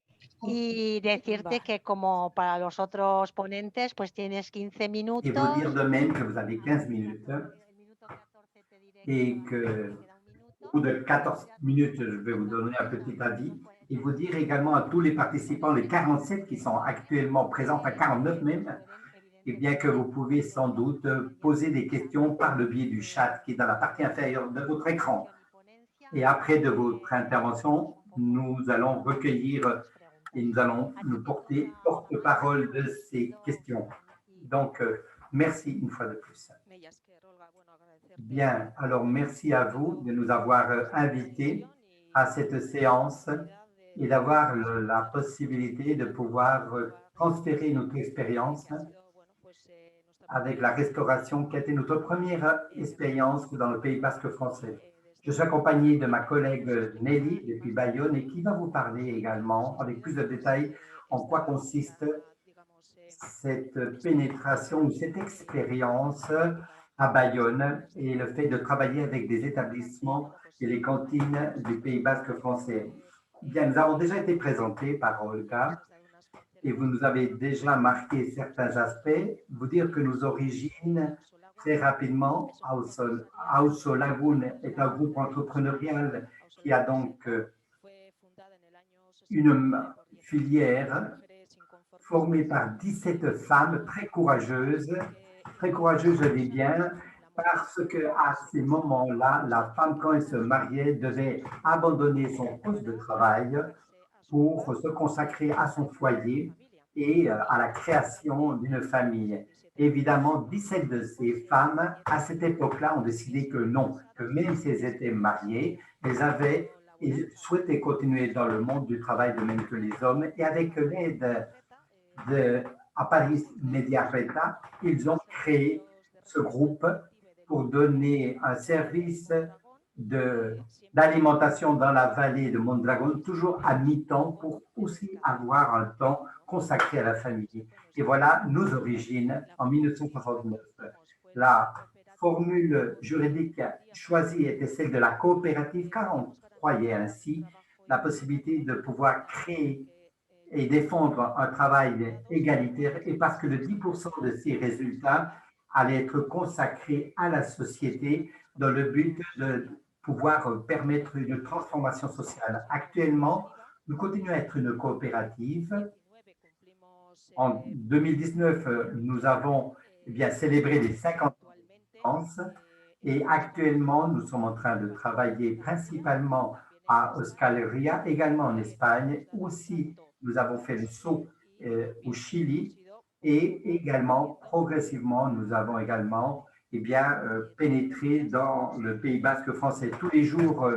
Y decirte que como para los otros ponentes, pues tienes 15 minutos. Et vous dire de même que vous avez 15 minutes et que au bout de 14 minutes, je vais vous donner un petit avis et vous dire également à tous les participants, les 47 qui sont actuellement présents, enfin 49 même, et bien que vous pouvez sans doute poser des questions par le biais du chat qui est dans la partie inférieure de votre écran. Et après de votre intervention, nous allons recueillir et nous allons nous porter porte-parole de ces questions. Donc, merci une fois de plus. Bien, alors merci à vous de nous avoir invités à cette séance et d'avoir la possibilité de pouvoir transférer notre expérience avec la restauration qui a été notre première expérience dans le Pays basque français. Je suis accompagné de ma collègue Nelly depuis Bayonne et qui va vous parler également avec plus de détails en quoi consiste cette pénétration ou cette expérience à Bayonne et le fait de travailler avec des établissements et les cantines du Pays basque français. Bien, nous avons déjà été présentés par Olga et vous nous avez déjà marqué certains aspects. Vous dire que nos origines, très rapidement, Ausolagún est un groupe entrepreneurial qui a donc une filière formée par 17 femmes très courageuses, je dis bien, parce qu'à ces moments-là, la femme, quand elle se mariait, devait abandonner son poste de travail pour se consacrer à son foyer et à la création d'une famille. Évidemment, 17 de ces femmes, à cette époque-là, ont décidé que non, que même si elles étaient mariées, elles souhaitaient continuer dans le monde du travail de même que les hommes. Et avec l'aide de Apparis Mediarreta, ils ont créé ce groupe pour donner un service d'alimentation dans la vallée de Mondragon, toujours à mi-temps, pour aussi avoir un temps consacré à la famille. Et voilà nos origines en 1969. La formule juridique choisie était celle de la coopérative, car on croyait ainsi la possibilité de pouvoir créer et défendre un travail égalitaire et parce que le 10% de ces résultats allait être consacré à la société dans le but de pouvoir permettre une transformation sociale. Actuellement, nous continuons à être une coopérative. En 2019, nous avons célébré les 50 ans de France et actuellement, nous sommes en train de travailler principalement à Euskal Herria, également en Espagne. Aussi, nous avons fait le saut au Chili et également, progressivement, nous avons également pénétré dans le Pays basque français. Tous les jours,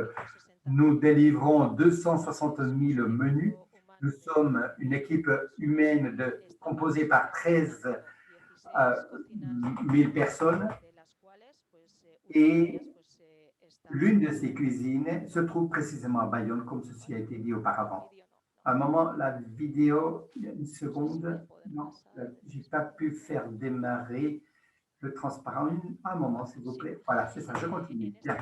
nous délivrons 260 000 menus. Nous sommes une équipe humaine composée par 13 000 personnes et l'une de ces cuisines se trouve précisément à Bayonne, comme ceci a été dit auparavant. À un moment, la vidéo, il y a une seconde, non, je n'ai pas pu faire démarrer le transparent. Un moment, s'il vous plaît. Voilà, c'est ça, je continue. Bien.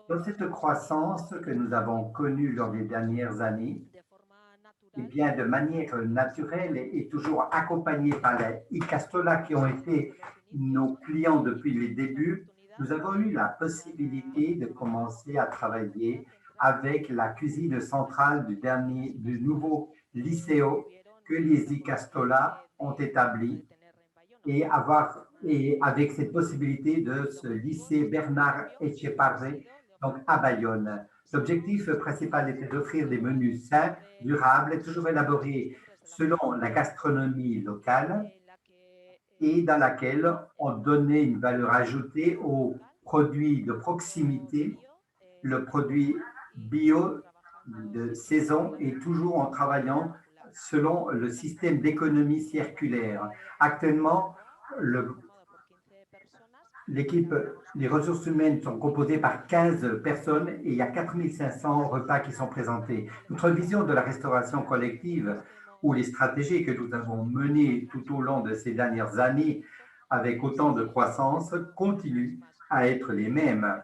Dans cette croissance que nous avons connue lors des dernières années, de manière naturelle et toujours accompagnée par les Icastola qui ont été nos clients depuis les débuts, nous avons eu la possibilité de commencer à travailler avec la cuisine centrale du nouveau lycéo que les Icastola ont établi et avec cette possibilité de ce lycée Bernard Etcheparre, donc à Bayonne. L'objectif principal était d'offrir des menus sains, durables, toujours élaborés selon la gastronomie locale et dans laquelle on donnait une valeur ajoutée aux produits de proximité, le produit bio de saison et toujours en travaillant selon le système d'économie circulaire. Actuellement, l'équipe, les ressources humaines sont composées par 15 personnes et il y a 4500 repas qui sont présentés. Notre vision de la restauration collective ou les stratégies que nous avons menées tout au long de ces dernières années avec autant de croissance continuent à être les mêmes.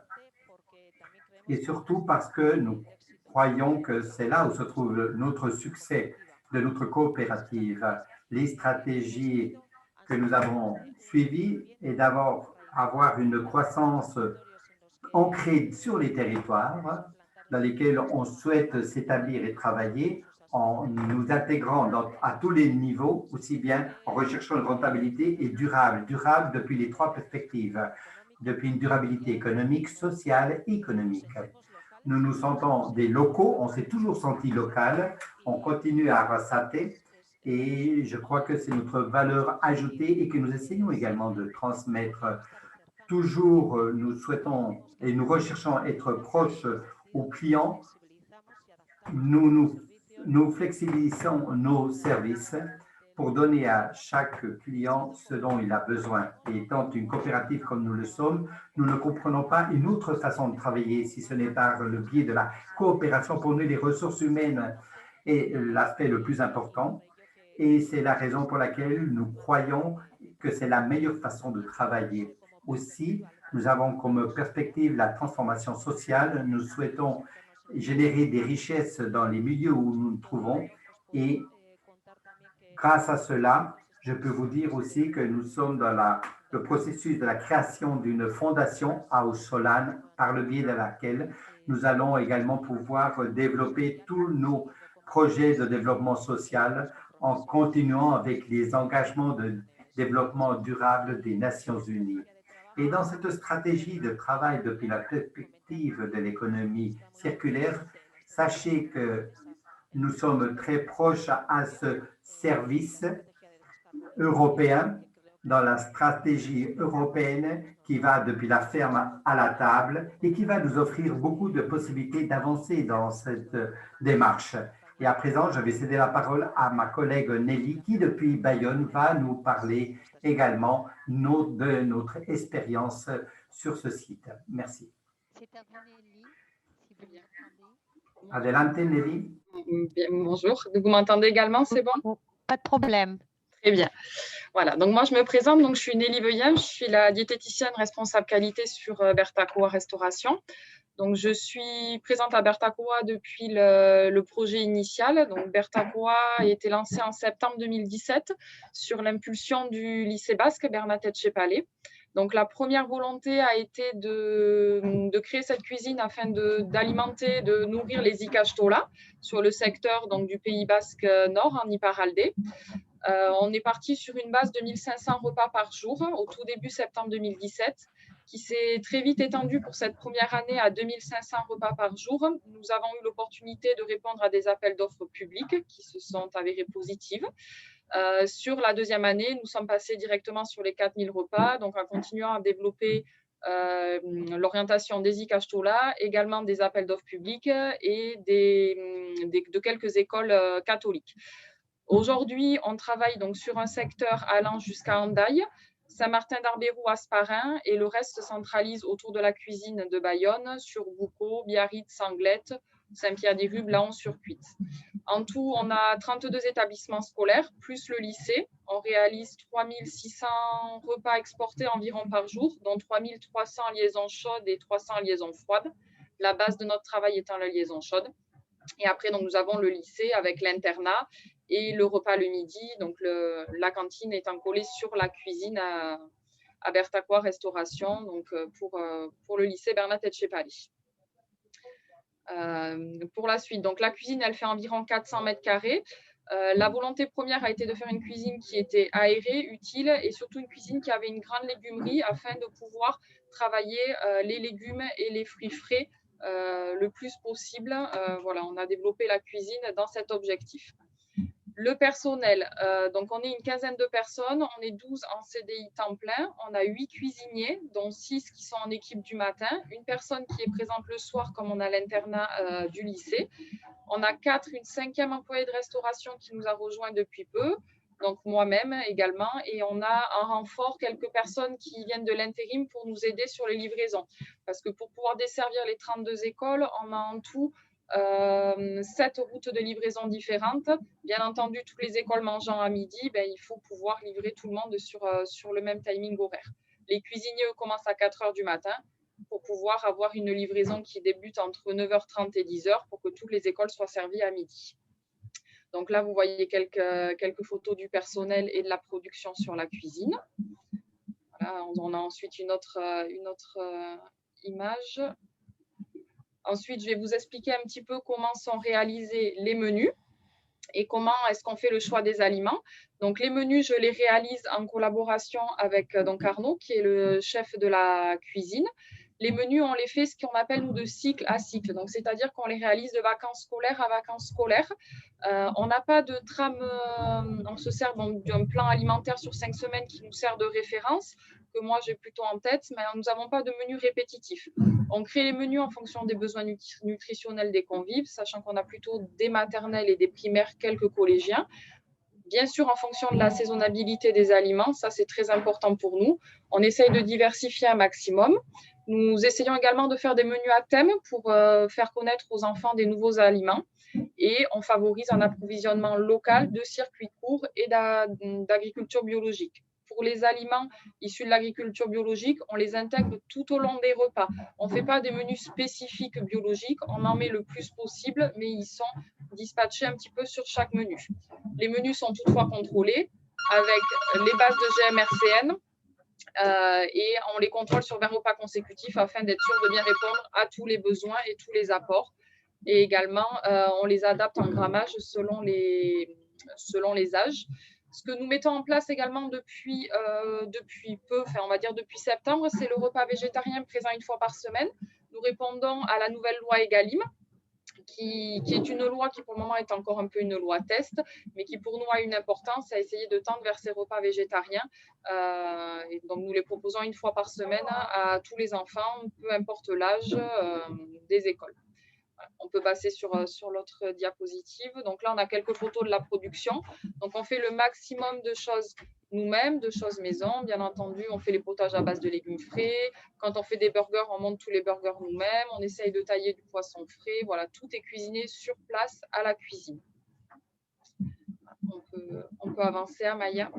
Et surtout parce que nous croyons que c'est là où se trouve notre succès de notre coopérative. Les stratégies que nous avons suivies et avoir une croissance ancrée sur les territoires dans lesquels on souhaite s'établir et travailler en nous intégrant à tous les niveaux, aussi bien en recherchant une rentabilité et durable depuis les trois perspectives, depuis une durabilité économique, sociale et économique. Nous nous sentons des locaux, on s'est toujours senti local, on continue à Arrasate et je crois que c'est notre valeur ajoutée et que nous essayons également de transmettre. Toujours, nous souhaitons et nous recherchons être proches aux clients. Nous flexibilisons nos services pour donner à chaque client ce dont il a besoin. Et étant une coopérative comme nous le sommes, nous ne comprenons pas une autre façon de travailler si ce n'est par le biais de la coopération. Pour nous, les ressources humaines est l'aspect le plus important. Et c'est la raison pour laquelle nous croyons que c'est la meilleure façon de travailler. Aussi, nous avons comme perspective la transformation sociale. Nous souhaitons générer des richesses dans les milieux où nous nous trouvons et grâce à cela, je peux vous dire aussi que nous sommes dans le processus de la création d'une fondation à Aussolan par le biais de laquelle nous allons également pouvoir développer tous nos projets de développement social en continuant avec les engagements de développement durable des Nations Unies. Et dans cette stratégie de travail depuis la perspective de l'économie circulaire, sachez que nous sommes très proches à ce service européen dans la stratégie européenne qui va depuis la ferme à la table et qui va nous offrir beaucoup de possibilités d'avancer dans cette démarche. Et à présent, je vais céder la parole à ma collègue Nelly qui, depuis Bayonne, va nous parler également de notre expérience sur ce site. Merci. C'est à vous, Nelly, si vous m'entendez. Adelante, Nelly. Bien, bonjour, vous m'entendez également, c'est bon? Pas de problème. Très bien. Voilà, donc moi je me présente, donc je suis Nelly Veuillem, je suis la diététicienne responsable qualité sur Bertacoa Restauration. Donc, je suis présente à Bertakoa depuis le projet initial. Donc, Bertakoa a été lancé en septembre 2017 sur l'impulsion du lycée basque Bernadette Chepalé. Donc, la première volonté a été de créer cette cuisine afin d'alimenter, de nourrir les Ikastola sur le secteur donc, du Pays basque nord, en Iparralde. On est parti sur une base de 1500 repas par jour au tout début septembre 2017, qui s'est très vite étendue pour cette première année à 2500 repas par jour. Nous avons eu l'opportunité de répondre à des appels d'offres publics qui se sont avérés positifs. Sur la deuxième année, nous sommes passés directement sur les 4000 repas, donc en continuant à développer l'orientation des Ikastola, également des appels d'offres publics et de quelques écoles catholiques. Aujourd'hui, on travaille donc sur un secteur allant jusqu'à Hendaye, Saint-Martin-d'Arbérou, Asparin, et le reste se centralise autour de la cuisine de Bayonne, sur Boucau, Biarritz, Sanglette, Saint-Pierre-des-Rubes, Laon-sur-Cuite. En tout, on a 32 établissements scolaires, plus le lycée. On réalise 3600 repas exportés environ par jour, dont 3300 liaisons chaudes et 300 liaisons froides. La base de notre travail étant la liaison chaude. Et après, donc, nous avons le lycée avec l'internat et le repas le midi. Donc, la cantine étant collée sur la cuisine à Bertakoa Restauration, donc pour le lycée Bernadette Chepalé. Pour la suite, donc la cuisine, elle fait environ 400 mètres carrés. La volonté première a été de faire une cuisine qui était aérée, utile et surtout une cuisine qui avait une grande légumerie afin de pouvoir travailler les légumes et les fruits frais le plus possible. Voilà, on a développé la cuisine dans cet objectif. Le personnel, donc on est une quinzaine de personnes, on est 12 en CDI temps plein, on a 8 cuisiniers, dont 6 qui sont en équipe du matin, une personne qui est présente le soir comme on a l'internat du lycée. On a une cinquième employée de restauration qui nous a rejoint depuis peu, donc moi-même également, et on a en renfort quelques personnes qui viennent de l'intérim pour nous aider sur les livraisons. Parce que pour pouvoir desservir les 32 écoles, on a en tout 7 routes de livraison différentes. Bien entendu, toutes les écoles mangeant à midi, il faut pouvoir livrer tout le monde sur le même timing horaire. Les cuisiniers, eux, commencent à 4 heures du matin pour pouvoir avoir une livraison qui débute entre 9h30 et 10h pour que toutes les écoles soient servies à midi. Donc là, vous voyez quelques photos du personnel et de la production sur la cuisine. Voilà, on a ensuite une autre image. Ensuite, je vais vous expliquer un petit peu comment sont réalisés les menus et comment est-ce qu'on fait le choix des aliments. Donc, les menus, je les réalise en collaboration avec donc Arnaud, qui est le chef de la cuisine. Les menus, on les fait ce qu'on appelle, nous, de cycle à cycle. Donc, c'est-à-dire qu'on les réalise de vacances scolaires à vacances scolaires. On n'a pas de trame, on se sert d'un plan alimentaire sur 5 semaines qui nous sert de référence, que moi j'ai plutôt en tête, mais nous n'avons pas de menu répétitif. On crée les menus en fonction des besoins nutritionnels des convives, sachant qu'on a plutôt des maternelles et des primaires, quelques collégiens. Bien sûr, en fonction de la saisonnalité des aliments, ça c'est très important pour nous. On essaye de diversifier un maximum. Nous essayons également de faire des menus à thème pour faire connaître aux enfants des nouveaux aliments. Et on favorise un approvisionnement local de circuits courts et d'agriculture biologique. Pour les aliments issus de l'agriculture biologique, on les intègre tout au long des repas. On ne fait pas des menus spécifiques biologiques, on en met le plus possible, mais ils sont dispatchés un petit peu sur chaque menu. Les menus sont toutefois contrôlés avec les bases de GMRCN et on les contrôle sur 20 repas consécutifs afin d'être sûr de bien répondre à tous les besoins et tous les apports. Et également, on les adapte en grammage selon les âges. Ce que nous mettons en place également depuis peu, on va dire depuis septembre, c'est le repas végétarien présent une fois par semaine. Nous répondons à la nouvelle loi Egalim, qui est une loi qui pour le moment est encore un peu une loi test, mais qui pour nous a une importance à essayer de tendre vers ces repas végétariens. Et donc nous les proposons une fois par semaine à tous les enfants, peu importe l'âge des écoles. On peut passer sur l'autre diapositive. Donc là, on a quelques photos de la production. Donc, on fait le maximum de choses nous-mêmes, de choses maison. Bien entendu, on fait les potages à base de légumes frais. Quand on fait des burgers, on monte tous les burgers nous-mêmes. On essaye de tailler du poisson frais. Voilà, tout est cuisiné sur place à la cuisine. On peut avancer à Maya.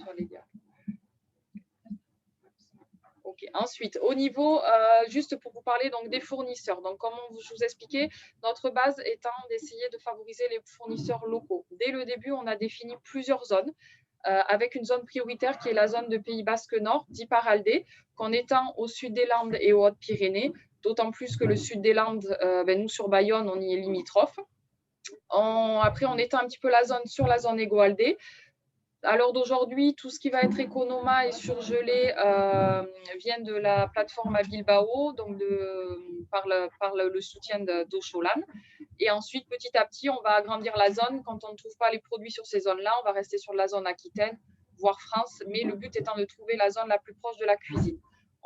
Sur les gars. Ok. Ensuite, au niveau, juste pour vous parler donc, des fournisseurs, donc comme je vous expliquais, notre base étant d'essayer de favoriser les fournisseurs locaux. Dès le début, on a défini plusieurs zones, avec une zone prioritaire qui est la zone de Pays Basque Nord, d'Iparralde, qu'en étant au sud des Landes et aux Hautes-Pyrénées, d'autant plus que le sud des Landes, nous sur Bayonne, on y est limitrophe. Après, on étend un petit peu la zone sur la zone Égoaldé. À l'heure d'aujourd'hui, tout ce qui va être Economa et surgelé vient de la plateforme à Bilbao, donc par le soutien d'Ocholan. Et ensuite, petit à petit, on va agrandir la zone. Quand on ne trouve pas les produits sur ces zones-là, on va rester sur la zone Aquitaine, voire France, mais le but étant de trouver la zone la plus proche de la cuisine.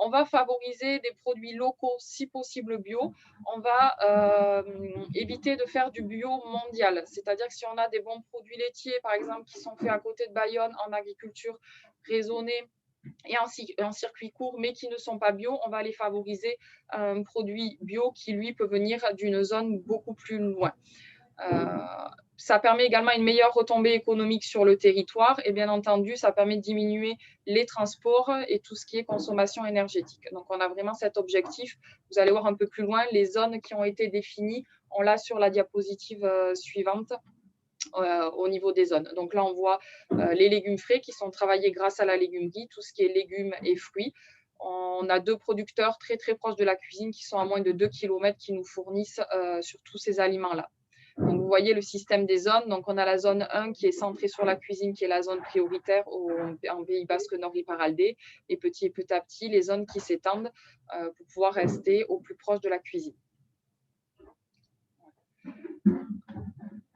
On va favoriser des produits locaux, si possible bio. On va éviter de faire du bio mondial. C'est-à-dire que si on a des bons produits laitiers, par exemple, qui sont faits à côté de Bayonne en agriculture raisonnée et en circuit court, mais qui ne sont pas bio, on va les favoriser un produit bio qui, lui, peut venir d'une zone beaucoup plus loin. Ça permet également une meilleure retombée économique sur le territoire et bien entendu, ça permet de diminuer les transports et tout ce qui est consommation énergétique. Donc, on a vraiment cet objectif. Vous allez voir un peu plus loin les zones qui ont été définies. On l'a sur la diapositive suivante au niveau des zones. Donc là, on voit les légumes frais qui sont travaillés grâce à la légumerie, tout ce qui est légumes et fruits. On a 2 producteurs très, très proches de la cuisine qui sont à moins de 2 km qui nous fournissent sur tous ces aliments-là. Donc, vous voyez le système des zones. Donc, on a la zone 1 qui est centrée sur la cuisine, qui est la zone prioritaire en Pays Basque Nord Iparralde. Et petit à petit, les zones qui s'étendent pour pouvoir rester au plus proche de la cuisine.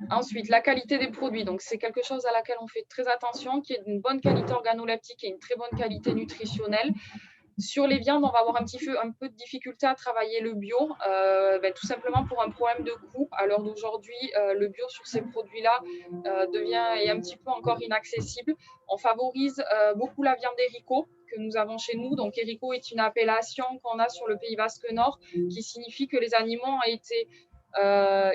Ensuite, la qualité des produits. Donc, c'est quelque chose à laquelle on fait très attention, qui est d'une bonne qualité organoleptique et une très bonne qualité nutritionnelle. Sur les viandes, on va avoir un peu de difficulté à travailler le bio, tout simplement pour un problème de coût. À l'heure d'aujourd'hui, le bio sur ces produits-là est un petit peu encore inaccessible. On favorise beaucoup la viande Erico que nous avons chez nous. Donc, Erico est une appellation qu'on a sur le Pays Basque Nord qui signifie que les animaux ont été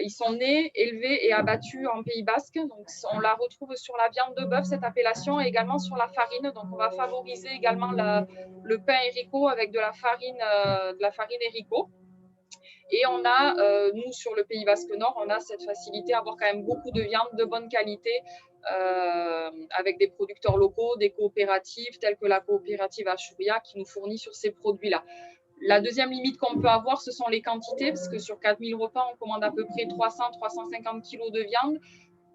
ils sont nés, élevés et abattus en Pays Basque. Donc, on la retrouve sur la viande de bœuf, cette appellation, et également sur la farine. Donc, on va favoriser également le pain Erico avec de la farine Erico. Et on a, nous, sur le Pays Basque Nord, on a cette facilité à avoir quand même beaucoup de viande de bonne qualité avec des producteurs locaux, des coopératives telles que la coopérative Achuria qui nous fournit sur ces produits-là. La deuxième limite qu'on peut avoir, ce sont les quantités, parce que sur 4000 repas, on commande à peu près 300-350 kg de viande,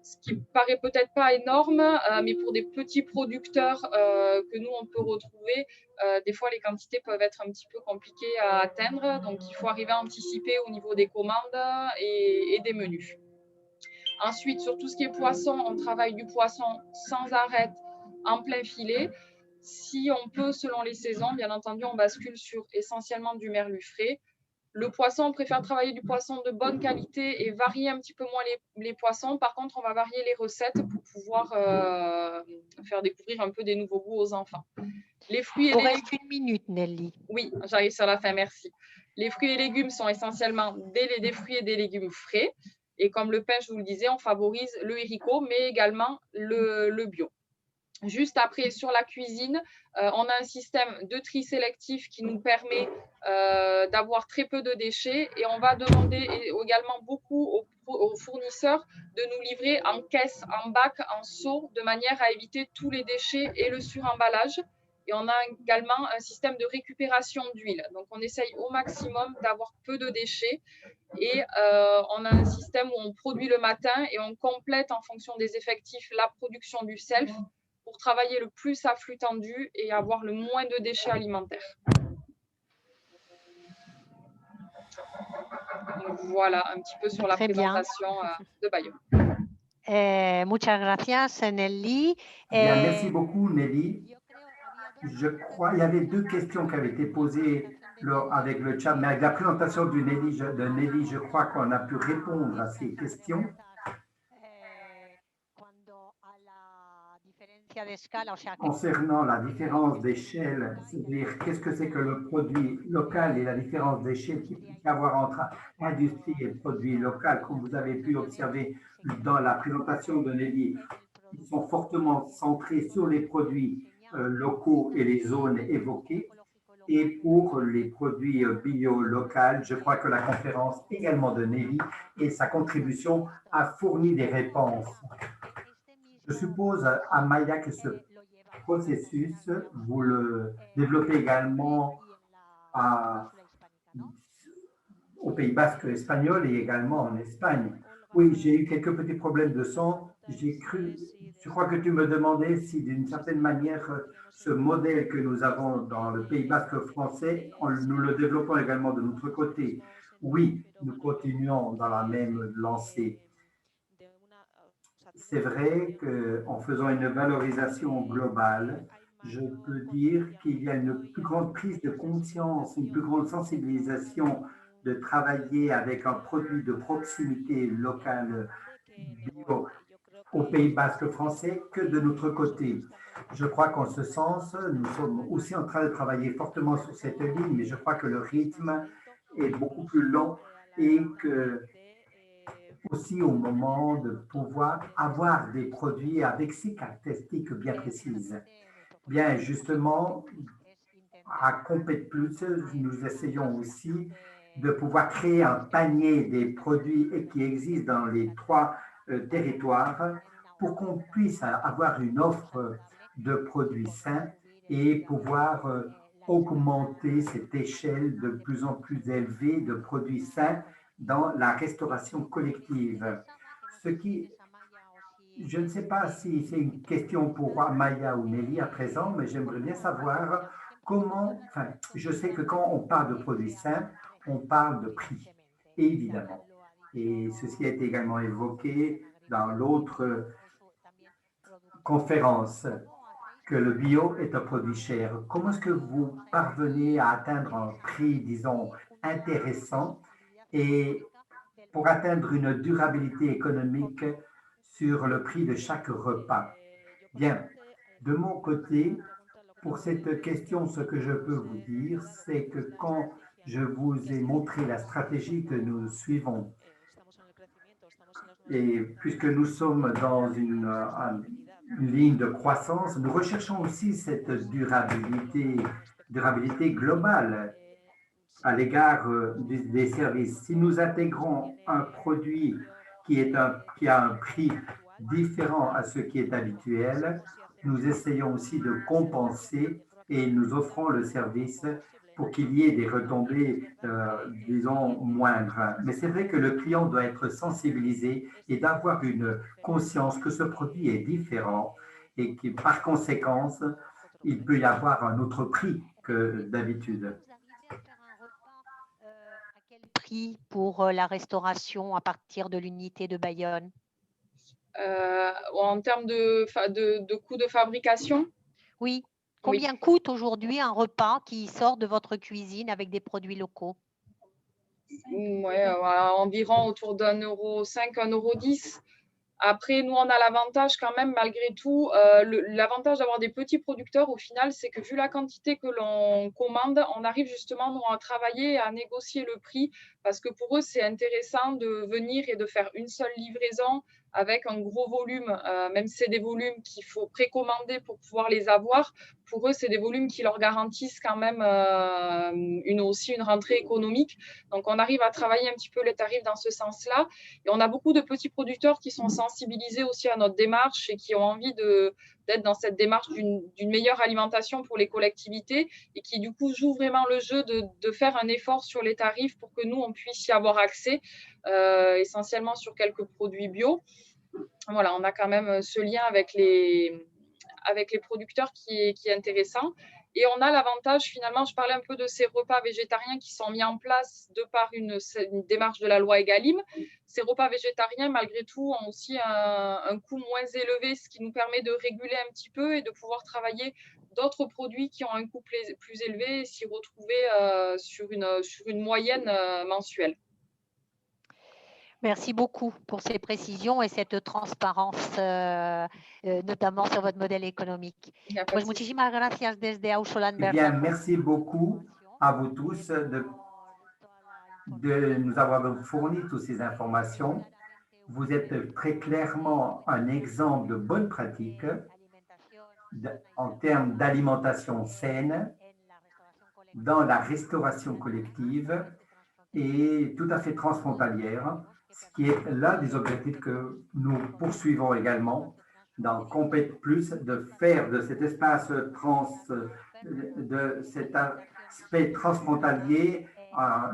ce qui paraît peut-être pas énorme, mais pour des petits producteurs que nous, on peut retrouver, des fois, les quantités peuvent être un petit peu compliquées à atteindre. Donc, il faut arriver à anticiper au niveau des commandes et des menus. Ensuite, sur tout ce qui est poisson, on travaille du poisson sans arrêt, en plein filet. Si on peut, selon les saisons, bien entendu, on bascule sur essentiellement du merlu frais. Le poisson, on préfère travailler du poisson de bonne qualité et varier un petit peu moins les poissons. Par contre, on va varier les recettes pour pouvoir faire découvrir un peu des nouveaux goûts aux enfants. Les fruits et il reste 1 minute, Nelly. Oui, j'arrive sur la fin, merci. Les fruits et légumes sont essentiellement des fruits et des légumes frais. Et comme le pain, je vous le disais, on favorise le Erico, mais également le bio. Juste après, sur la cuisine, on a un système de tri sélectif qui nous permet d'avoir très peu de déchets et on va demander également beaucoup aux fournisseurs de nous livrer en caisse, en bac, en seau, de manière à éviter tous les déchets et le suremballage. Et on a également un système de récupération d'huile. Donc, on essaye au maximum d'avoir peu de déchets. Et on a un système où on produit le matin et on complète en fonction des effectifs la production du self pour travailler le plus à flux tendu et avoir le moins de déchets alimentaires. Donc, voilà un petit peu sur la présentation de Bayonne. Muchas gracias, Nelly. Bien, merci beaucoup, Nelly. Je crois qu'il y avait 2 questions qui avaient été posées avec le chat, mais avec la présentation de Nelly, je crois qu'on a pu répondre à ces questions. Concernant la différence d'échelle, c'est-à-dire qu'est-ce que c'est que le produit local et la différence d'échelle qu'il peut y avoir entre industrie et produit local, comme vous avez pu observer dans la présentation de Nelly, ils sont fortement centrés sur les produits locaux et les zones évoquées. Et pour les produits bio locaux, je crois que la conférence également de Nelly et sa contribution a fourni des réponses. Je suppose, Amaya, que ce processus, vous le développez également au Pays Basque espagnol et également en Espagne. Oui, j'ai eu quelques petits problèmes de son. Je crois que tu me demandais si d'une certaine manière, ce modèle que nous avons dans le Pays Basque français, nous le développons également de notre côté. Oui, nous continuons dans la même lancée. C'est vrai qu'en faisant une valorisation globale, je peux dire qu'il y a une plus grande prise de conscience, une plus grande sensibilisation de travailler avec un produit de proximité locale bio au Pays Basque français que de notre côté. Je crois qu'en ce sens, nous sommes aussi en train de travailler fortement sur cette ligne, mais je crois que le rythme est beaucoup plus lent et que aussi au moment de pouvoir avoir des produits avec ces caractéristiques bien précises. Bien, justement, à Compét Plus, nous essayons aussi de pouvoir créer un panier des produits qui existent dans les 3 territoires pour qu'on puisse avoir une offre de produits sains et pouvoir augmenter cette échelle de plus en plus élevée de produits sains dans la restauration collective. Je ne sais pas si c'est une question pour Amaya ou Nelly à présent, mais j'aimerais bien savoir comment, je sais que quand on parle de produits sains, on parle de prix, évidemment. Et ceci a été également évoqué dans l'autre conférence, que le bio est un produit cher. Comment est-ce que vous parvenez à atteindre un prix, disons, intéressant et pour atteindre une durabilité économique sur le prix de chaque repas? Bien, de mon côté, pour cette question, ce que je peux vous dire, c'est que quand je vous ai montré la stratégie que nous suivons, et puisque nous sommes dans une ligne de croissance, nous recherchons aussi cette durabilité globale à l'égard des services. Si nous intégrons un produit qui a un prix différent à ce qui est habituel, nous essayons aussi de compenser et nous offrons le service pour qu'il y ait des retombées, disons, moindres. Mais c'est vrai que le client doit être sensibilisé et d'avoir une conscience que ce produit est différent et que par conséquent, il peut y avoir un autre prix que d'habitude. À quel prix pour la restauration à partir de l'unité de Bayonne? En termes de coût de fabrication? Oui. Combien coûte aujourd'hui un repas qui sort de votre cuisine avec des produits locaux? Ouais, environ autour d'1,05 €, 1,10 €. Après, nous, on a l'avantage quand même, malgré tout, l'avantage d'avoir des petits producteurs, au final, c'est que vu la quantité que l'on commande, on arrive justement, nous, à travailler, à négocier le prix, parce que pour eux, c'est intéressant de venir et de faire une seule livraison avec un gros volume, même si c'est des volumes qu'il faut précommander pour pouvoir les avoir. Pour eux, c'est des volumes qui leur garantissent quand même aussi une rentrée économique. Donc, on arrive à travailler un petit peu les tarifs dans ce sens-là. Et on a beaucoup de petits producteurs qui sont sensibilisés aussi à notre démarche et qui ont envie d'être dans cette démarche d'une meilleure alimentation pour les collectivités et qui, du coup, jouent vraiment le jeu de faire un effort sur les tarifs pour que nous, on puisse y avoir accès, essentiellement sur quelques produits bio. Voilà, on a quand même ce lien avec les producteurs qui est intéressant. Et on a l'avantage, finalement, je parlais un peu de ces repas végétariens qui sont mis en place de par une démarche de la loi Egalim. Ces repas végétariens, malgré tout, ont aussi un coût moins élevé, ce qui nous permet de réguler un petit peu et de pouvoir travailler d'autres produits qui ont un coût plus élevé et s'y retrouver sur une moyenne mensuelle. Merci beaucoup pour ces précisions et cette transparence, notamment sur votre modèle économique. Pues muchísimas gracias desde Aussoland Eh bien, merci beaucoup à vous tous de nous avoir fourni toutes ces informations. Vous êtes très clairement un exemple de bonne pratique en termes d'alimentation saine dans la restauration collective et tout à fait transfrontalière, ce qui est l'un des objectifs que nous poursuivons également dans Compét Plus, de faire de cet espace de cet aspect transfrontalier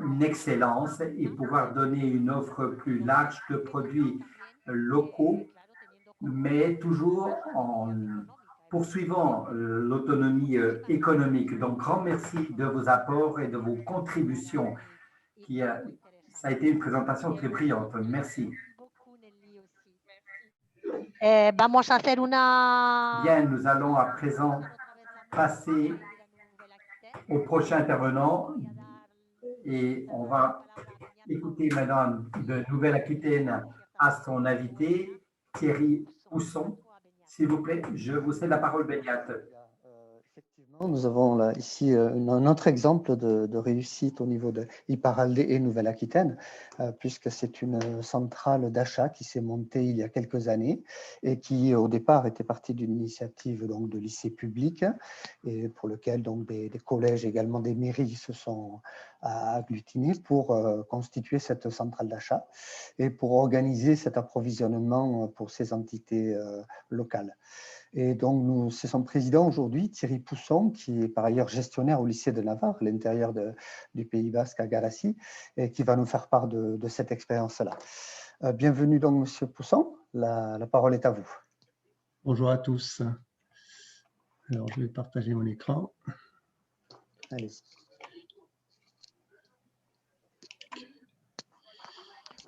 une excellence et pouvoir donner une offre plus large de produits locaux, mais toujours en poursuivant l'autonomie économique. Donc, grand merci de vos apports et de vos contributions. Ça a été une présentation très brillante. Merci. Vamos a hacer una... Bien, nous allons à présent passer au prochain intervenant et on va écouter Madame de Nouvelle-Aquitaine à son invité, Thierry Pousson. S'il vous plaît, je vous cède la parole, Benyat. Effectivement, nous avons là, ici un autre exemple de réussite au niveau de Iparalde et Nouvelle-Aquitaine, puisque c'est une centrale d'achat qui s'est montée il y a quelques années et qui, au départ, était partie d'une initiative donc, de lycée public et pour lequel donc, des collèges, également des mairies se sont agglutinés pour constituer cette centrale d'achat et pour organiser cet approvisionnement pour ces entités locales. Et donc, c'est son président aujourd'hui, Thierry Pousson, qui est par ailleurs gestionnaire au lycée de Navarre, à l'intérieur du Pays Basque à Galassi, et qui va nous faire part de cette expérience-là. Bienvenue donc, Monsieur Pousson. La parole est à vous. Bonjour à tous. Alors, je vais partager mon écran. Allez-y.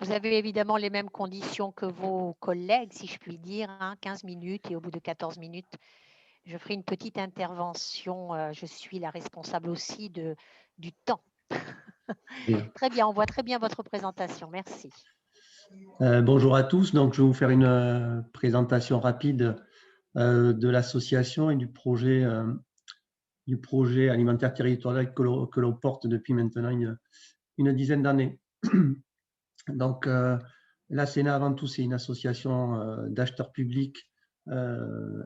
Vous avez évidemment les mêmes conditions que vos collègues, si je puis dire, 15 minutes, et au bout de 14 minutes, je ferai une petite intervention. Je suis la responsable aussi du temps. Très bien, on voit très bien votre présentation. Merci. Bonjour à tous. Donc, je vais vous faire une présentation rapide de l'association et du projet alimentaire territorial que l'on porte depuis maintenant une dizaine d'années. Donc, l'ASENA, avant tout, c'est une association d'acheteurs publics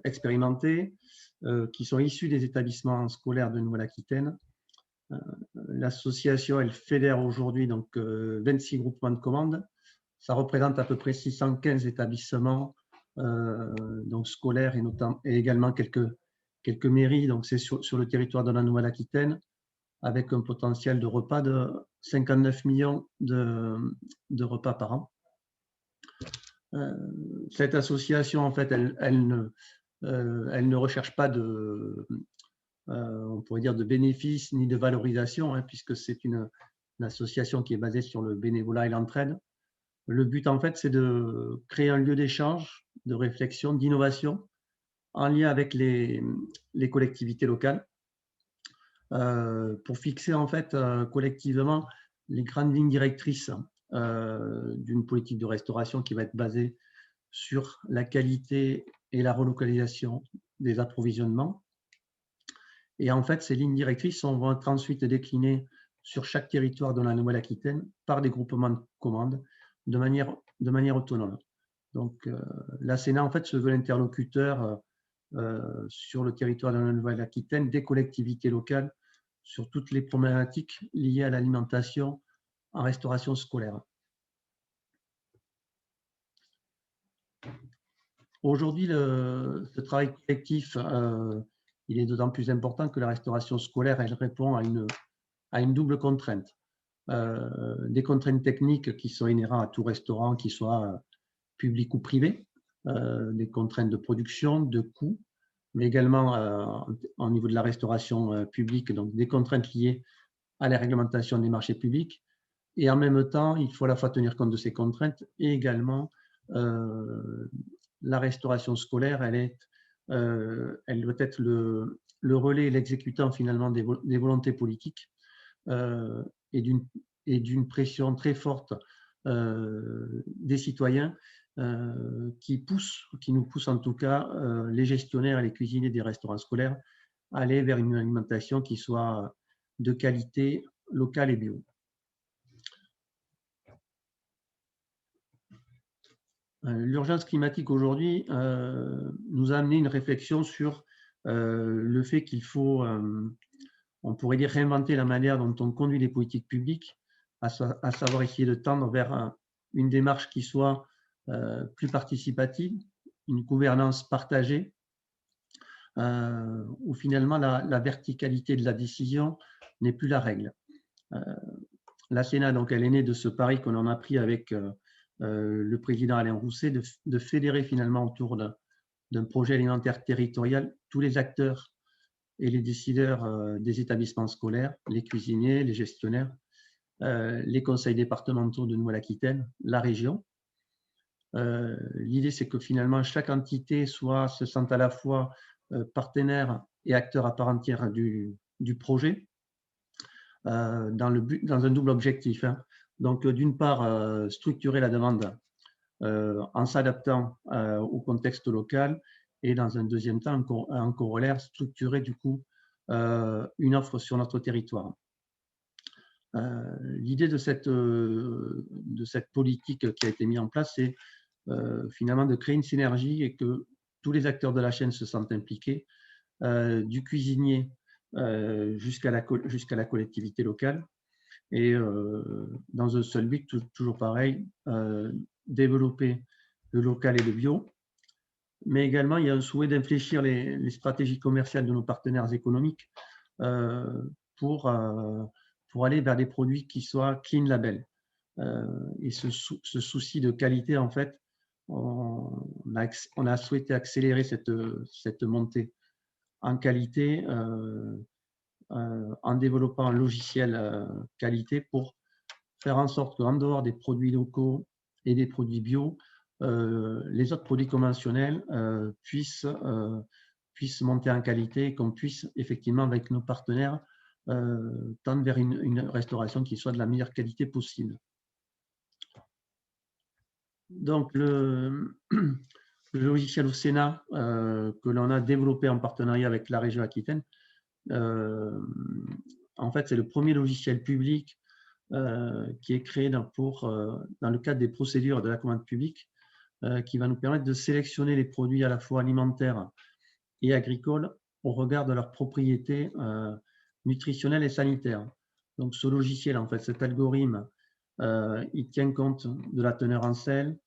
expérimentés qui sont issus des établissements scolaires de Nouvelle-Aquitaine. L'association, elle fédère aujourd'hui donc 26 groupements de commandes. Ça représente à peu près 615 établissements donc scolaires et également quelques mairies. Donc, c'est sur le territoire de la Nouvelle-Aquitaine, avec un potentiel de repas de 59 millions de repas par an. Cette association, en fait, elle ne recherche pas on pourrait dire de bénéfices ni de valorisation, puisque c'est une association qui est basée sur le bénévolat et l'entraide. Le but, en fait, c'est de créer un lieu d'échange, de réflexion, d'innovation en lien avec les collectivités locales pour fixer, en fait, collectivement les grandes lignes directrices d'une politique de restauration qui va être basée sur la qualité et la relocalisation des approvisionnements. Et en fait, ces lignes directrices vont être ensuite déclinées sur chaque territoire de la Nouvelle-Aquitaine par des groupements de commandes de manière autonome. Donc, l'ASENA, en fait, se veut l'interlocuteur sur le territoire de la Nouvelle-Aquitaine des collectivités locales sur toutes les problématiques liées à l'alimentation en restauration scolaire. Aujourd'hui, ce travail collectif, il est d'autant plus important que la restauration scolaire, elle répond à une double contrainte. Des contraintes techniques qui sont inhérentes à tout restaurant, qu'il soit public ou privé, des contraintes de production, de coûts, mais également au niveau de la restauration publique, donc des contraintes liées à la réglementation des marchés publics. Et en même temps, il faut à la fois tenir compte de ces contraintes et également la restauration scolaire, elle doit être le relais et l'exécutant finalement des volontés politiques et d'une pression très forte des citoyens qui nous poussent en tout cas les gestionnaires et les cuisiniers des restaurants scolaires à aller vers une alimentation qui soit de qualité locale et bio. L'urgence climatique aujourd'hui nous a amené une réflexion sur le fait qu'il faut on pourrait dire réinventer la manière dont on conduit les politiques publiques, à savoir essayer de tendre vers une démarche qui soit plus participative, une gouvernance partagée, où finalement la verticalité de la décision n'est plus la règle. La Sénat, donc, elle est née de ce pari qu'on en a pris avec le président Alain Rousset, de fédérer finalement autour d'un projet alimentaire territorial tous les acteurs et les décideurs des établissements scolaires, les cuisiniers, les gestionnaires, les conseils départementaux de Nouvelle-Aquitaine, la région. L'idée, c'est que finalement, chaque entité se sente à la fois partenaire et acteur à part entière du projet, dans un double objectif. Hein. Donc, d'une part, structurer la demande en s'adaptant au contexte local, et dans un deuxième temps, en corollaire, structurer du coup une offre sur notre territoire. L'idée de cette politique qui a été mise en place, c'est finalement de créer une synergie et que tous les acteurs de la chaîne se sentent impliqués, du cuisinier jusqu'à la collectivité locale, et dans un seul but, toujours pareil, développer le local et le bio, mais également il y a un souhait d'infléchir les stratégies commerciales de nos partenaires économiques pour aller vers des produits qui soient clean label. Et ce souci de qualité, en fait, on a souhaité accélérer cette montée en qualité en développant un logiciel qualité pour faire en sorte qu'en dehors des produits locaux et des produits bio, les autres produits conventionnels puissent monter en qualité, et qu'on puisse effectivement, avec nos partenaires, tendre vers une restauration qui soit de la meilleure qualité possible. Donc, le logiciel au Sénat que l'on a développé en partenariat avec la région Aquitaine, en fait, c'est le premier logiciel public qui est créé dans le cadre des procédures de la commande publique, qui va nous permettre de sélectionner les produits à la fois alimentaires et agricoles au regard de leurs propriétés nutritionnelles et sanitaires. Donc, ce logiciel, en fait, cet algorithme, il tient compte de la teneur en sel,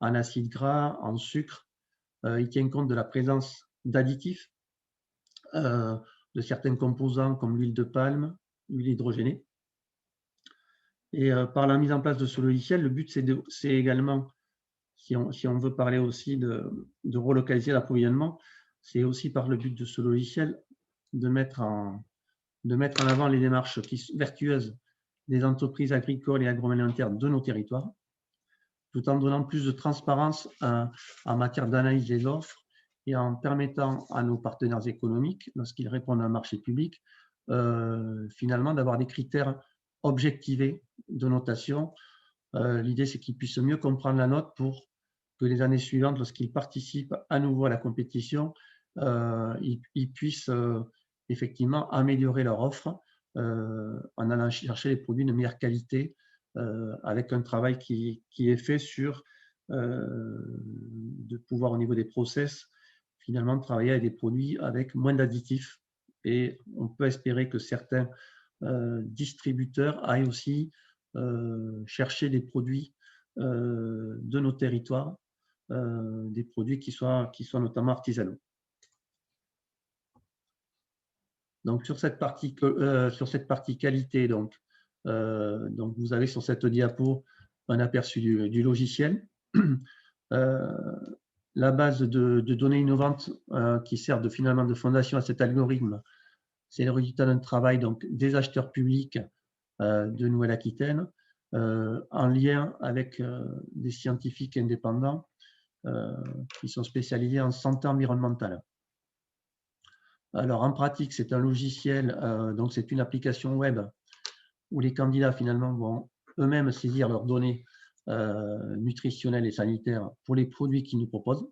en acides gras, en sucre. Il tient compte de la présence d'additifs, de certains composants comme l'huile de palme, l'huile hydrogénée. Et par la mise en place de ce logiciel, le but, c'est également, si on veut parler aussi de relocaliser l'approvisionnement, c'est aussi par le but de ce logiciel de mettre en avant les démarches vertueuses des entreprises agricoles et agroalimentaires de nos territoires, tout en donnant plus de transparence en matière d'analyse des offres et en permettant à nos partenaires économiques, lorsqu'ils répondent à un marché public, finalement d'avoir des critères objectivés de notation. L'idée, c'est qu'ils puissent mieux comprendre la note pour que les années suivantes, lorsqu'ils participent à nouveau à la compétition, ils puissent effectivement améliorer leur offre en allant chercher les produits de meilleure qualité, avec un travail qui est fait sur de pouvoir, au niveau des process, finalement travailler avec des produits avec moins d'additifs. Et on peut espérer que certains distributeurs aillent aussi chercher des produits de nos territoires, des produits qui soient notamment artisanaux. Donc, sur cette partie qualité, donc vous avez sur cette diapo un aperçu du logiciel. La base de données innovantes qui sert finalement de fondation à cet algorithme, c'est le résultat d'un travail donc, des acheteurs publics de Nouvelle-Aquitaine, en lien avec des scientifiques indépendants qui sont spécialisés en santé environnementale. Alors, en pratique, c'est un logiciel, donc c'est une application web où les candidats finalement vont eux-mêmes saisir leurs données nutritionnelles et sanitaires pour les produits qu'ils nous proposent.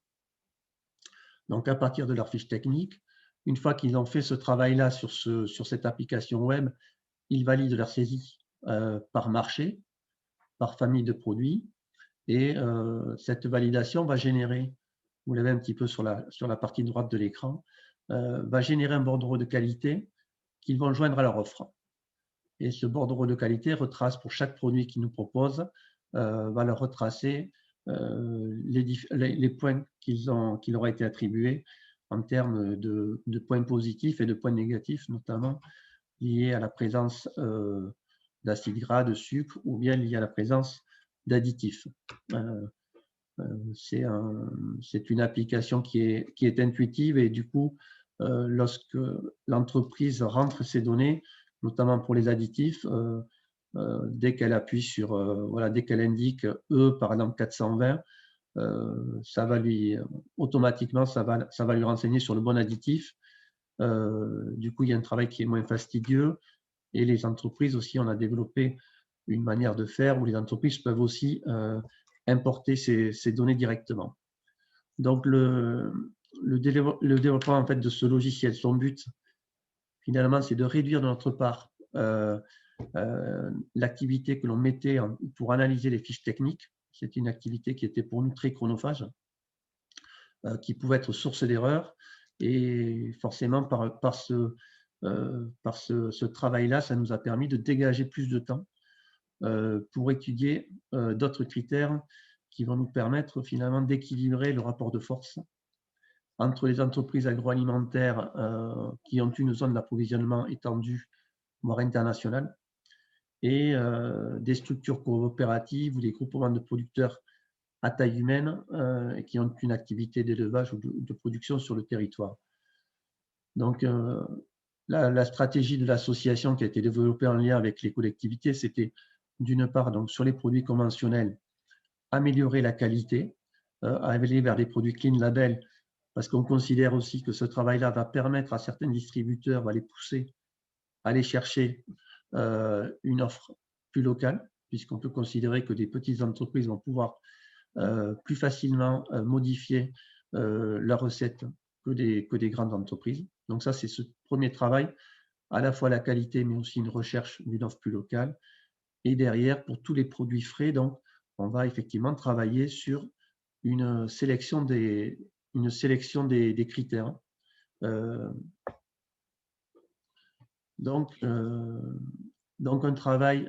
Donc, à partir de leur fiche technique, une fois qu'ils ont fait ce travail-là sur cette application web, ils valident leur saisie par marché, par famille de produits, et cette validation va générer, vous l'avez un petit peu sur la partie droite de l'écran, va générer un bordereau de qualité qu'ils vont joindre à leur offre. Et ce bordereau de qualité retrace pour chaque produit qu'ils nous proposent, va leur retracer les points qui leur ont été attribués en termes de points positifs et de points négatifs, notamment liés à la présence d'acides gras, de sucre, ou bien liés à la présence d'additifs. C'est une application qui est intuitive et du coup, lorsque l'entreprise rentre ces données, notamment pour les additifs, dès qu'elle appuie sur, dès qu'elle indique E, par exemple 420, ça va lui, automatiquement, ça va lui renseigner sur le bon additif. Du coup, il y a un travail qui est moins fastidieux. Et les entreprises aussi, on a développé une manière de faire où les entreprises peuvent aussi importer ces données directement. Donc, le développement en fait, de ce logiciel, son but, finalement, c'est de réduire de notre part l'activité que l'on mettait pour analyser les fiches techniques. C'est une activité qui était pour nous très chronophage, qui pouvait être source d'erreurs. Et forcément, par ce travail-là, ça nous a permis de dégager plus de temps pour étudier d'autres critères qui vont nous permettre finalement d'équilibrer le rapport de force entre les entreprises agroalimentaires qui ont une zone d'approvisionnement étendue, voire internationale, et des structures coopératives ou des groupements de producteurs à taille humaine qui ont une activité d'élevage ou de production sur le territoire. Donc, la stratégie de l'association qui a été développée en lien avec les collectivités, c'était d'une part, donc, sur les produits conventionnels, améliorer la qualité, aller vers des produits clean label, parce qu'on considère aussi que ce travail-là va permettre à certains distributeurs, va les pousser à aller chercher une offre plus locale, puisqu'on peut considérer que des petites entreprises vont pouvoir plus facilement modifier leurs recettes que des grandes entreprises. Donc ça, c'est ce premier travail, à la fois la qualité, mais aussi une recherche d'une offre plus locale. Et derrière, pour tous les produits frais, donc, on va effectivement travailler sur une sélection des critères. Donc un travail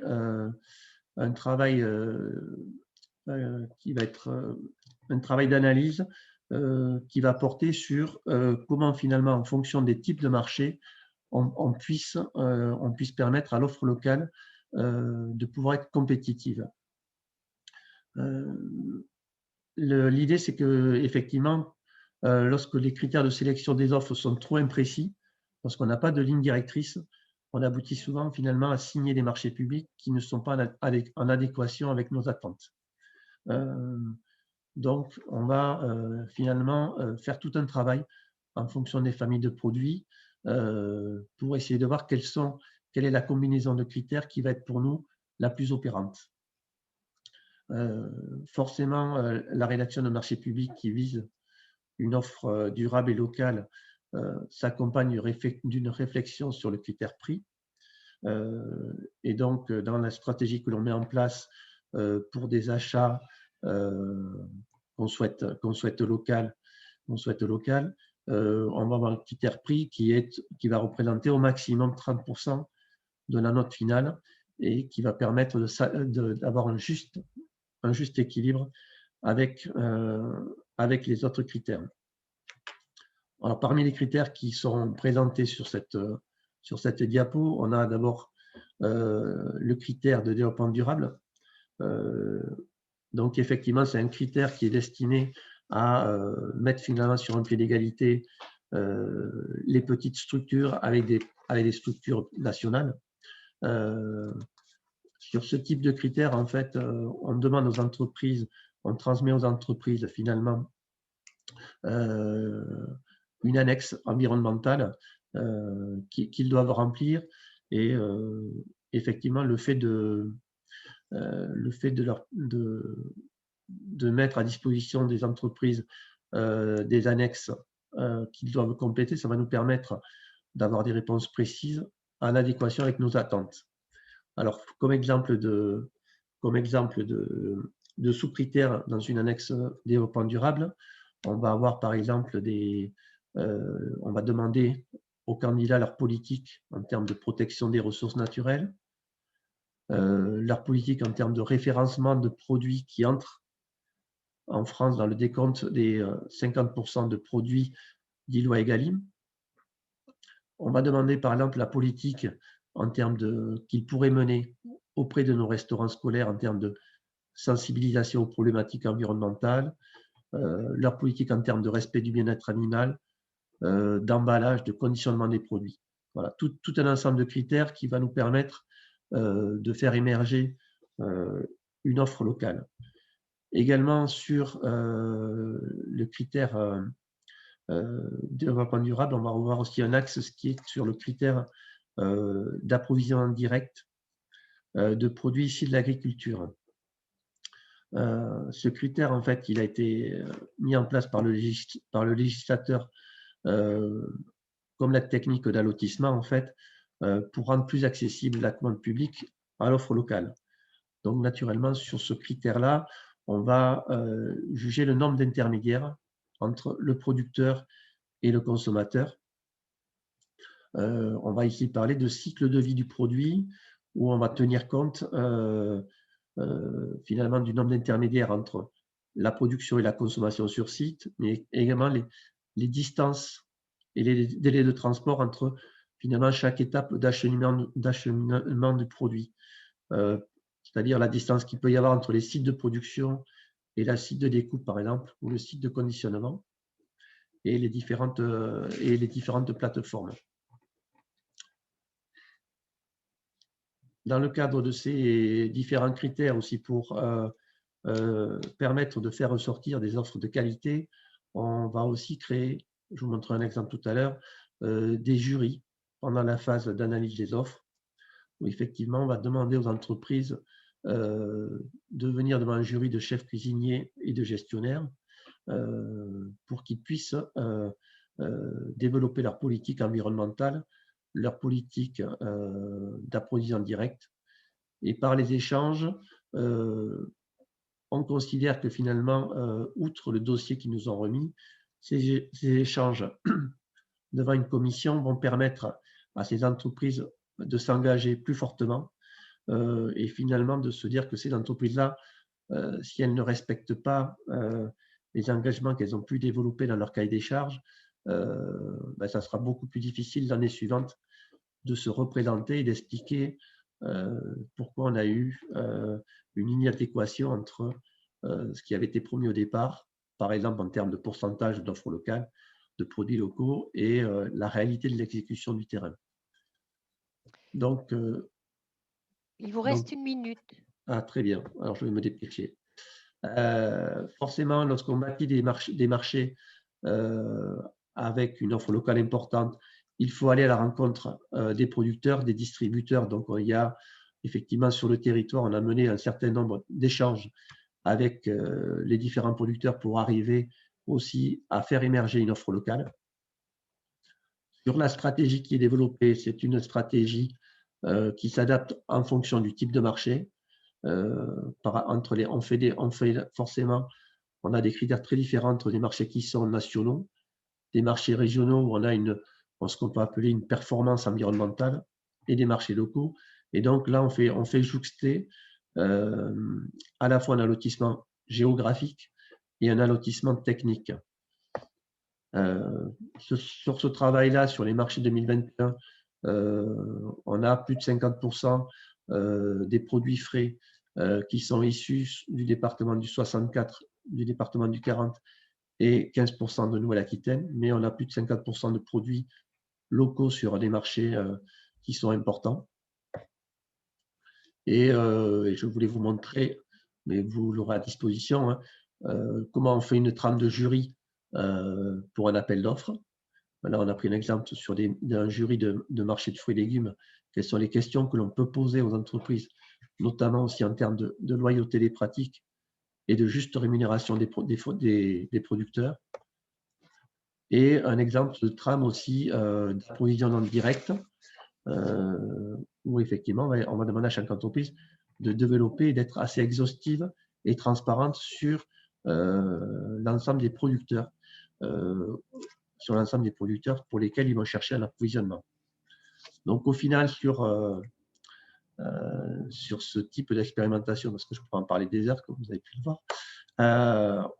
qui va être un travail d'analyse qui va porter sur comment finalement, en fonction des types de marchés, on puisse permettre à l'offre locale de pouvoir être compétitive. L'idée, c'est que effectivement, lorsque les critères de sélection des offres sont trop imprécis, lorsqu'on n'a pas de ligne directrice, on aboutit souvent finalement à signer des marchés publics qui ne sont pas en adéquation avec nos attentes. Donc, on va finalement faire tout un travail en fonction des familles de produits pour essayer de voir quelle est la combinaison de critères qui va être pour nous la plus opérante. Forcément, la rédaction de marché public qui vise une offre durable et locale s'accompagne d'une réflexion sur le critère prix. Et donc, dans la stratégie que l'on met en place pour des achats qu'on souhaite local, on va avoir un critère prix qui va représenter au maximum 30% de la note finale et qui va permettre d'avoir un juste équilibre avec les autres critères. Alors, parmi les critères qui seront présentés sur cette diapo, on a d'abord le critère de développement durable. Donc, effectivement, c'est un critère qui est destiné à mettre finalement sur un pied d'égalité les petites structures avec des structures nationales. Sur ce type de critères, en fait, on demande aux entreprises, on transmet aux entreprises finalement une annexe environnementale qu'ils doivent remplir et effectivement le fait de mettre à disposition des entreprises des annexes qu'ils doivent compléter, ça va nous permettre d'avoir des réponses précises en adéquation avec nos attentes. Alors, comme exemple de sous-critères dans une annexe développement durable, on va avoir par exemple on va demander aux candidats leur politique en termes de protection des ressources naturelles, leur politique en termes de référencement de produits qui entrent en France dans le décompte des 50% de produits dits loi Egalim. On va demander par exemple la politique en termes qu'ils pourraient mener auprès de nos restaurants scolaires en termes de sensibilisation aux problématiques environnementales, leur politique en termes de respect du bien-être animal, d'emballage, de conditionnement des produits. Voilà, tout un ensemble de critères qui va nous permettre de faire émerger une offre locale. Également sur le critère développement durable, on va revoir aussi un axe qui est sur le critère d'approvisionnement direct de produits issus de l'agriculture. Ce critère, en fait, il a été mis en place par le législateur comme la technique d'allotissement, en fait, pour rendre plus accessible la commande publique à l'offre locale. Donc, naturellement, sur ce critère-là, on va juger le nombre d'intermédiaires entre le producteur et le consommateur. On va ici parler de cycle de vie du produit, où on va tenir compte finalement du nombre d'intermédiaires entre la production et la consommation sur site, mais également les distances et les délais de transport entre finalement chaque étape d'acheminement du produit. C'est-à-dire la distance qu'il peut y avoir entre les sites de production et le site de découpe, par exemple, ou le site de conditionnement, et les différentes plateformes. Dans le cadre de ces différents critères aussi pour permettre de faire ressortir des offres de qualité, on va aussi créer, je vous montrerai un exemple tout à l'heure, des jurys pendant la phase d'analyse des offres, où effectivement on va demander aux entreprises de venir devant un jury de chefs cuisiniers et de gestionnaires pour qu'ils puissent développer leur politique environnementale, leur politique d'approvisionnement direct. Et par les échanges, on considère que finalement, outre le dossier qu'ils nous ont remis, ces échanges devant une commission vont permettre à ces entreprises de s'engager plus fortement et finalement de se dire que ces entreprises-là, si elles ne respectent pas les engagements qu'elles ont pu développer dans leur cahier des charges, ça sera beaucoup plus difficile l'année suivante de se représenter et d'expliquer pourquoi on a eu une inadéquation entre ce qui avait été promis au départ, par exemple en termes de pourcentage d'offres locales, de produits locaux et la réalité de l'exécution du terrain. Donc, il vous reste une minute. Ah, très bien. Alors, je vais me dépêcher. Forcément, lorsqu'on bâtit des marchés avec une offre locale importante, il faut aller à la rencontre des producteurs, des distributeurs. Donc, il y a effectivement sur le territoire, on a mené un certain nombre d'échanges avec les différents producteurs pour arriver aussi à faire émerger une offre locale. Sur la stratégie qui est développée, c'est une stratégie qui s'adapte en fonction du type de marché. Forcément, on a des critères très différents entre des marchés qui sont nationaux, des marchés régionaux où on a ce qu'on peut appeler une performance environnementale et des marchés locaux. Et donc là, on fait jouxter à la fois un allotissement géographique et un allotissement technique. Sur ce travail-là, sur les marchés 2021, on a plus de 50% des produits frais qui sont issus du département du 64, du département du 40 et 15% de Nouvelle-Aquitaine, mais on a plus de 50% de produits locaux sur des marchés qui sont importants. Et je voulais vous montrer, mais vous l'aurez à disposition, hein, comment on fait une trame de jury pour un appel d'offres. Là, on a pris un exemple sur d'un jury de marché de fruits et légumes. Quelles sont les questions que l'on peut poser aux entreprises, notamment aussi en termes de loyauté des pratiques et de juste rémunération des producteurs. Et un exemple de trame aussi d'approvisionnement direct, où effectivement, on va demander à chaque entreprise de développer et d'être assez exhaustive et transparente sur l'ensemble des producteurs. sur l'ensemble des producteurs pour lesquels ils vont chercher un approvisionnement. Donc, au final, sur ce type d'expérimentation, parce que je pourrais en parler des heures, comme vous avez pu le voir,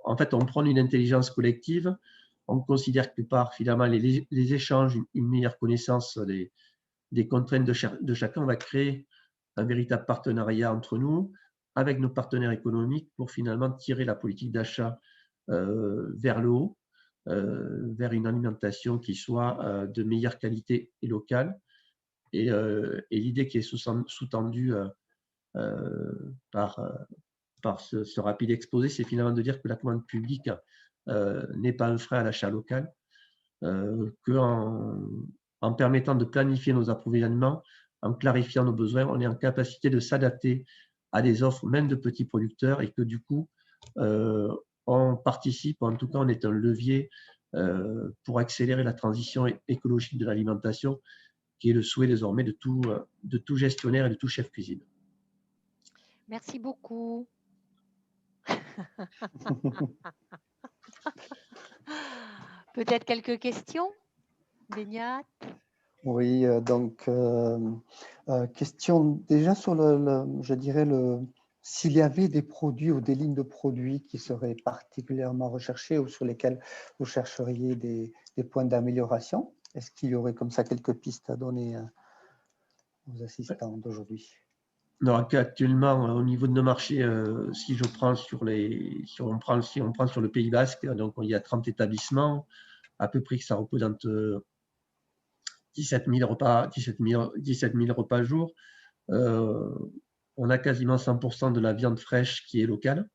en fait, on prend une intelligence collective, on considère que par finalement les échanges, une meilleure connaissance des contraintes de chacun, on va créer un véritable partenariat entre nous, avec nos partenaires économiques, pour finalement tirer la politique d'achat vers le haut, vers une alimentation qui soit de meilleure qualité et locale. Et l'idée qui est sous-tendue par ce rapide exposé, c'est finalement de dire que la commande publique n'est pas un frein à l'achat local, qu'en permettant de planifier nos approvisionnements, en clarifiant nos besoins, on est en capacité de s'adapter à des offres même de petits producteurs, et que du coup, on participe, en tout cas on est un levier pour accélérer la transition écologique de l'alimentation, qui est le souhait désormais de tout gestionnaire et de tout chef cuisine. Merci beaucoup. Peut-être quelques questions, Beñat? Oui, donc, question déjà sur je dirais, s'il y avait des produits ou des lignes de produits qui seraient particulièrement recherchés ou sur lesquels vous chercheriez des points d'amélioration. Est-ce qu'il y aurait comme ça quelques pistes à donner aux assistants d'aujourd'hui? Donc, actuellement, au niveau de nos marchés, si on prend sur le Pays Basque, donc il y a 30 établissements, à peu près que ça représente 17 000 repas jour. On a quasiment 100% de la viande fraîche qui est locale.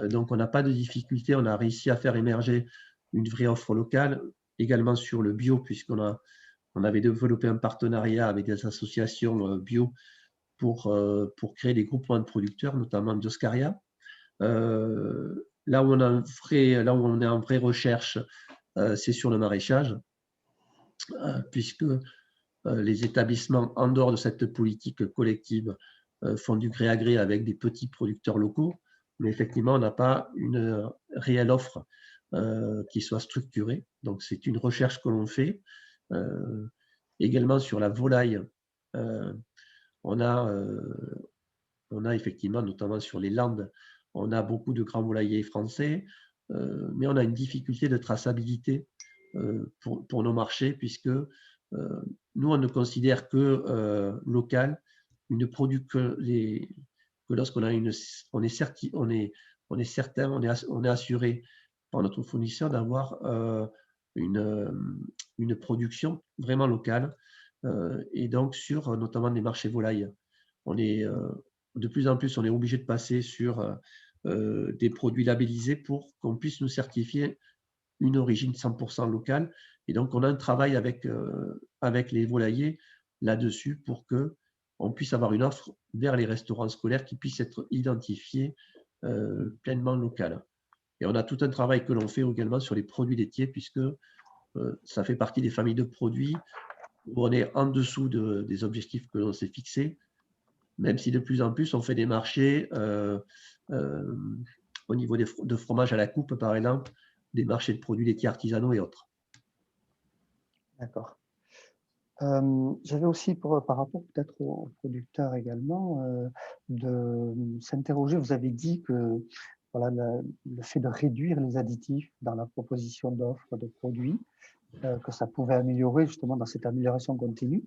Donc, on n'a pas de difficulté. On a réussi à faire émerger une vraie offre locale. Également sur le bio, puisqu'on avait développé un partenariat avec des associations bio pour créer des groupements de producteurs, notamment d'Oscaria. Là où on est en vraie recherche, c'est sur le maraîchage, puisque les établissements, en dehors de cette politique collective, font du gré à gré avec des petits producteurs locaux, mais effectivement, on n'a pas une réelle offre qui soit structurée. Donc, c'est une recherche que l'on fait. Également sur la volaille, on a effectivement, notamment sur les Landes, on a beaucoup de grands volaillers français, mais on a une difficulté de traçabilité pour nos marchés, puisque nous, on ne considère que local, que lorsqu'on a on est assuré par notre fournisseur d'avoir une production vraiment locale, et donc sur notamment des marchés volailles. De plus en plus, on est obligé de passer sur des produits labellisés pour qu'on puisse nous certifier une origine 100% locale. Et donc, on a un travail avec les volaillers là-dessus pour qu'on puisse avoir une offre vers les restaurants scolaires qui puissent être identifiés pleinement locales. Et on a tout un travail que l'on fait également sur les produits laitiers, puisque ça fait partie des familles de produits où on est en dessous des objectifs que l'on s'est fixés, même si de plus en plus on fait des marchés au niveau de fromage à la coupe, par exemple, des marchés de produits laitiers artisanaux et autres. D'accord. J'avais aussi, par rapport peut-être aux producteurs également, de s'interroger. Vous avez dit que voilà, le fait de réduire les additifs dans la proposition d'offres de produits, que ça pouvait améliorer justement dans cette amélioration continue.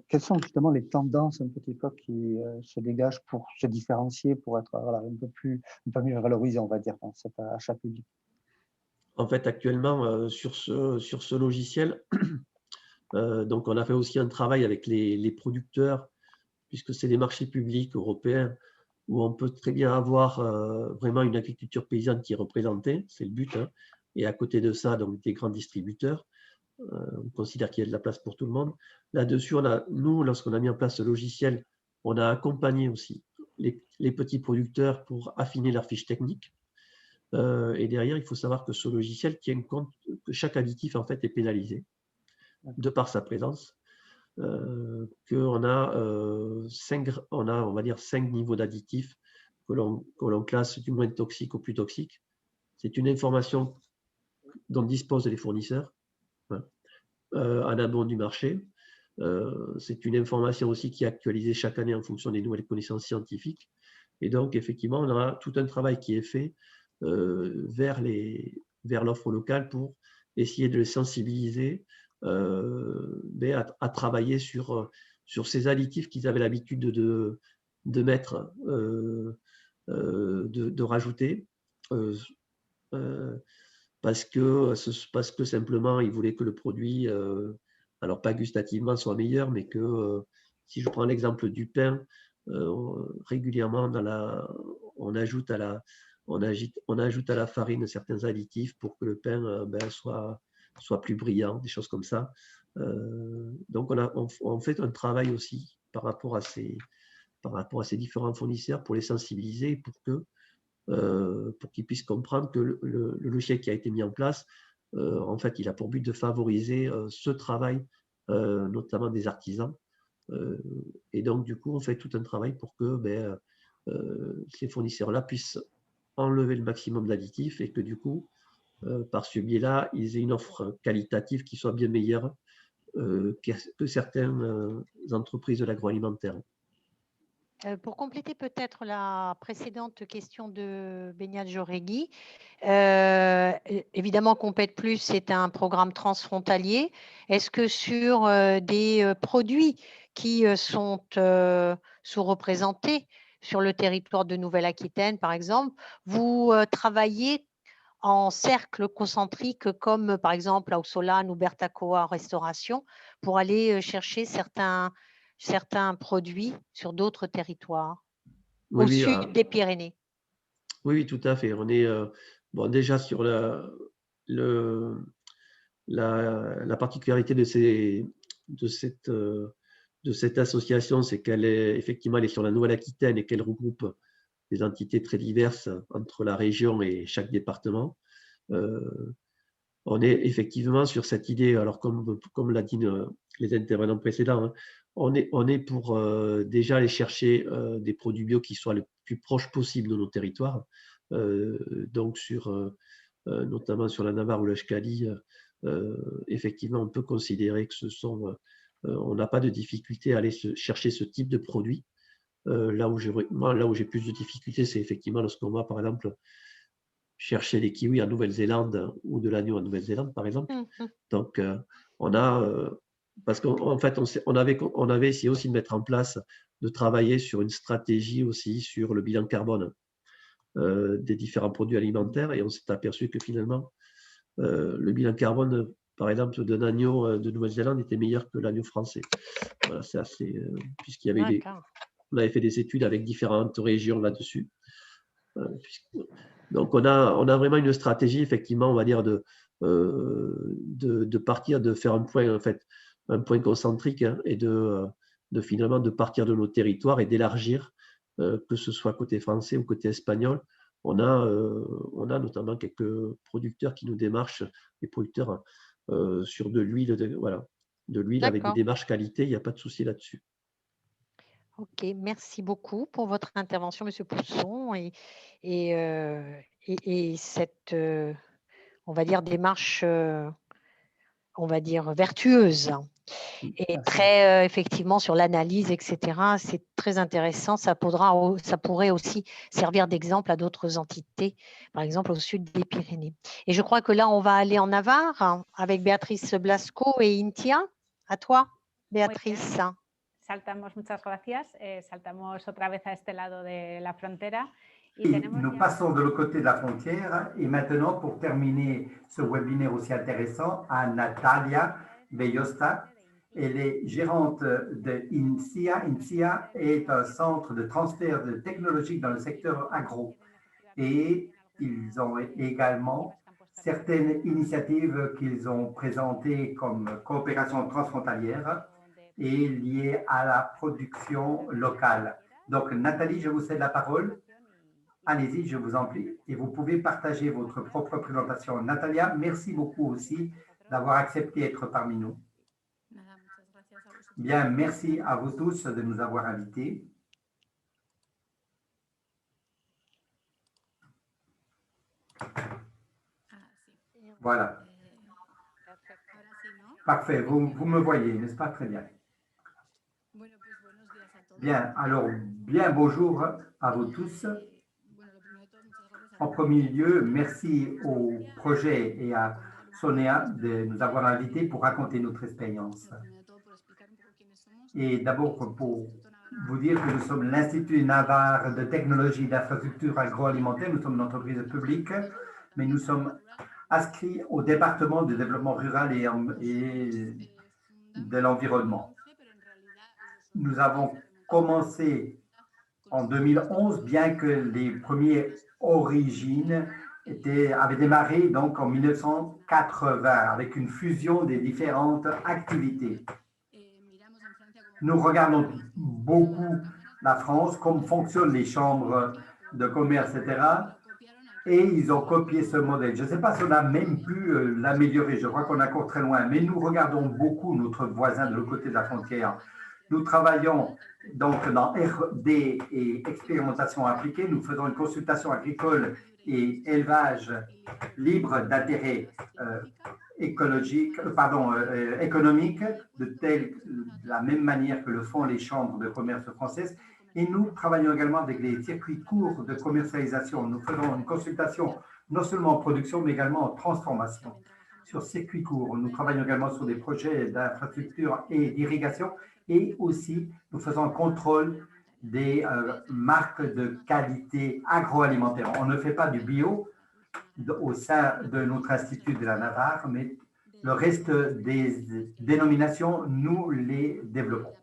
Quelles sont justement les tendances un petit peu qui se dégagent pour se différencier, pour être voilà, un peu mieux valorisé, on va dire, dans cet achat public? En fait, actuellement, sur ce logiciel, donc on a fait aussi un travail avec les producteurs, puisque c'est des marchés publics européens où on peut très bien avoir vraiment une agriculture paysanne qui est représentée, c'est le but, hein. Et à côté de ça, donc des grands distributeurs. On considère qu'il y a de la place pour tout le monde. Là-dessus, nous, lorsqu'on a mis en place ce logiciel, on a accompagné aussi les petits producteurs pour affiner leur fiche technique. Et derrière, il faut savoir que ce logiciel tient compte que chaque additif en fait est pénalisé de par sa présence. Qu'on a on va dire 5 niveaux d'additifs que l'on classe du moins toxique au plus toxique. C'est une information dont disposent les fournisseurs en amont du marché. C'est une information aussi qui est actualisée chaque année en fonction des nouvelles connaissances scientifiques. Et donc, effectivement, on a tout un travail qui est fait vers l'offre locale pour essayer de les sensibiliser à travailler sur ces additifs qu'ils avaient l'habitude de mettre, de rajouter, parce que simplement, ils voulaient que le produit, alors pas gustativement, soit meilleur, mais que, si je prends l'exemple du pain, régulièrement, on ajoute à la farine certains additifs pour que le pain soit plus brillant, des choses comme ça. Donc, on fait un travail aussi par rapport à ces différents fournisseurs pour les sensibiliser, pour qu'ils puissent comprendre que le logiciel qui a été mis en place, en fait, il a pour but de favoriser ce travail, notamment des artisans. Et donc, du coup, on fait tout un travail pour que ces fournisseurs-là puissent enlever le maximum d'additifs et que, du coup, par ce biais-là, ils aient une offre qualitative qui soit bien meilleure que certaines entreprises de l'agroalimentaire. Pour compléter peut-être la précédente question de Beñat Joregui, évidemment, Compète Plus, c'est un programme transfrontalier. Est-ce que sur des produits qui sont sous-représentés sur le territoire de Nouvelle-Aquitaine, par exemple, vous travaillez en cercle concentrique comme par exemple Ausolan ou Bertacoa Restauration pour aller chercher certains produits sur d'autres territoires au sud des Pyrénées. Oui, tout à fait. On est déjà sur la particularité de cette association, c'est qu'elle est effectivement elle est sur la Nouvelle-Aquitaine et qu'elle regroupe des entités très diverses entre la région et chaque département. On est effectivement sur cette idée, alors comme l'a dit les intervenants précédents, hein, on est pour déjà aller chercher des produits bio qui soient le plus proches possible de nos territoires. Donc notamment sur la Navarre ou l'Euskadi, effectivement, on peut considérer que on n'a pas de difficulté à aller chercher ce type de produit. Là où j'ai plus de difficultés, c'est effectivement lorsqu'on va, par exemple, chercher des kiwis en Nouvelle-Zélande ou de l'agneau en Nouvelle-Zélande, par exemple. Donc, parce qu'en fait, on avait essayé aussi de mettre en place, de travailler sur une stratégie aussi sur le bilan carbone des différents produits alimentaires, et on s'est aperçu que finalement, le bilan carbone, par exemple, d'un agneau de Nouvelle-Zélande était meilleur que l'agneau français. Voilà, c'est assez, puisqu'il y avait on avait fait des études avec différentes régions là-dessus. Donc, on a vraiment une stratégie, effectivement, on va dire, de partir, de faire un point, en fait, un point concentrique, hein, et finalement de partir de nos territoires et d'élargir, que ce soit côté français ou côté espagnol. On a notamment quelques producteurs qui nous démarchent, des producteurs sur de l'huile, de l'huile avec des démarches qualité, il n'y a pas de souci là-dessus. Ok, merci beaucoup pour votre intervention, Monsieur Pousson, et cette, on va dire, démarche, on va dire, vertueuse. Et très effectivement sur l'analyse, etc. C'est très intéressant. Ça pourrait aussi servir d'exemple à d'autres entités, par exemple au sud des Pyrénées. Et je crois que là, on va aller en Navarre, hein, avec Béatrice Blasco et Intia. À toi, Béatrice. Saltamos, muchas gracias. Saltamos otra vez a este lado de la frontera. Nous passons de l'autre côté de la frontière et maintenant, pour terminer ce webinaire aussi intéressant, à Natalia Bellosta. Elle est gérante de INSIA. INSIA est un centre de transfert de technologies dans le secteur agro. Et ils ont également certaines initiatives qu'ils ont présentées comme coopération transfrontalière et liées à la production locale. Donc, Nathalie, je vous cède la parole. Allez-y, je vous en prie. Et vous pouvez partager votre propre présentation. Natalia, merci beaucoup aussi d'avoir accepté d'être parmi nous. Bien, merci à vous tous de nous avoir invités. Voilà. Parfait. Vous me voyez, n'est-ce pas? Très bien. Bien. Alors, bien bonjour à vous tous. En premier lieu, merci au projet et à Sonia de nous avoir invités pour raconter notre expérience. Et d'abord, pour vous dire que nous sommes l'Institut Navarre de technologie d'infrastructure agroalimentaire. Nous sommes une entreprise publique, mais nous sommes inscrits au département de développement rural et de l'environnement. Nous avons commencé en 2011, bien que les premières origines avaient démarré donc en 1980 avec une fusion des différentes activités. Nous regardons beaucoup la France, comment fonctionnent les chambres de commerce, etc. Et ils ont copié ce modèle. Je ne sais pas si on a même pu l'améliorer. Je crois qu'on est encore très loin. Mais nous regardons beaucoup notre voisin de l'autre côté de la frontière. Nous travaillons donc dans R&D et expérimentation appliquée. Nous faisons une consultation agricole et élevage libre d'intérêt économique, de la même manière que le font les chambres de commerce françaises. Et nous travaillons également avec les circuits courts de commercialisation. Nous faisons une consultation non seulement en production, mais également en transformation. Sur circuits courts, nous travaillons également sur des projets d'infrastructure et d'irrigation. Et aussi, nous faisons un contrôle des marques de qualité agroalimentaire. On ne fait pas du bio au sein de notre institut de la Navarre, mais le reste des dénominations, nous les développons.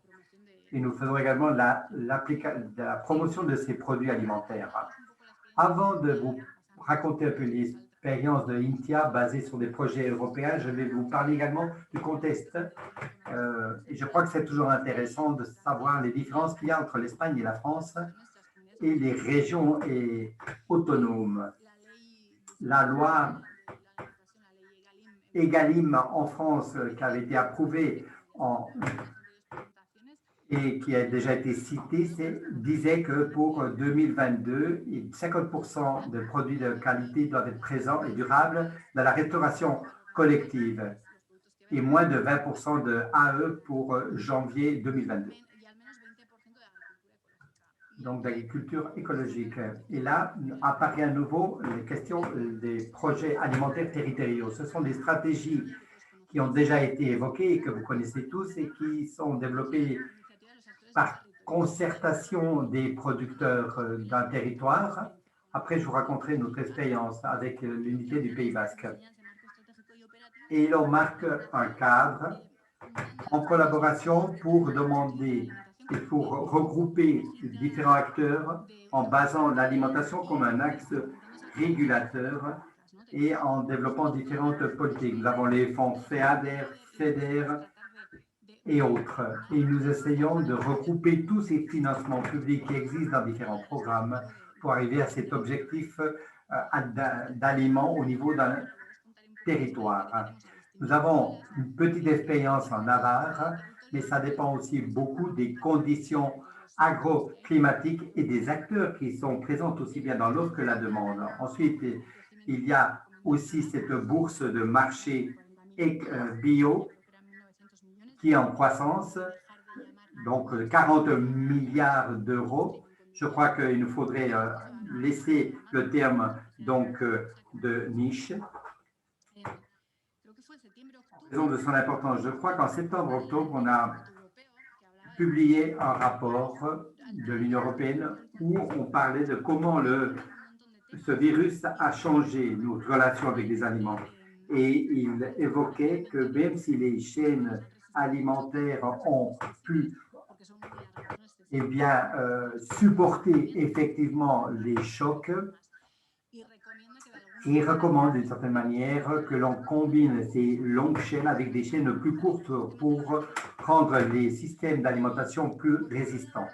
Et nous faisons également la promotion de ces produits alimentaires. Avant de vous raconter un peu l'expérience de Intia basée sur des projets européens, je vais vous parler également du contexte. Et je crois que c'est toujours intéressant de savoir les différences qu'il y a entre l'Espagne et la France et les régions autonomes. La loi Egalim en France, qui avait été approuvée et qui a déjà été citée, disait que pour 2022, 50% de produits de qualité doivent être présents et durables dans la restauration collective et moins de 20% de AE pour janvier 2022. Donc d'agriculture écologique. Et là, apparaît à nouveau les questions des projets alimentaires territoriaux. Ce sont des stratégies qui ont déjà été évoquées et que vous connaissez tous et qui sont développées par concertation des producteurs d'un territoire. Après, je vous raconterai notre expérience avec l'unité du Pays Basque. Et l'on marque un cadre en collaboration pour demander et pour regrouper différents acteurs en basant l'alimentation comme un axe régulateur et en développant différentes politiques. Nous avons les fonds FEADER, FEDER et autres. Et nous essayons de regrouper tous ces financements publics qui existent dans différents programmes pour arriver à cet objectif d'aliments au niveau d'un territoire. Nous avons une petite expérience en Navarre, mais ça dépend aussi beaucoup des conditions agroclimatiques et des acteurs qui sont présents aussi bien dans l'offre que la demande. Ensuite, il y a aussi cette bourse de marché bio qui est en croissance, donc 40 milliards d'euros. Je crois qu'il nous faudrait laisser le terme donc, de niche. En raison de son importance, je crois qu'en septembre-octobre, on a publié un rapport de l'Union européenne où on parlait de comment ce virus a changé nos relations avec les aliments. Et il évoquait que même si les chaînes alimentaires ont pu supporter effectivement les chocs, il recommande d'une certaine manière que l'on combine ces longues chaînes avec des chaînes plus courtes pour rendre les systèmes d'alimentation plus résistants.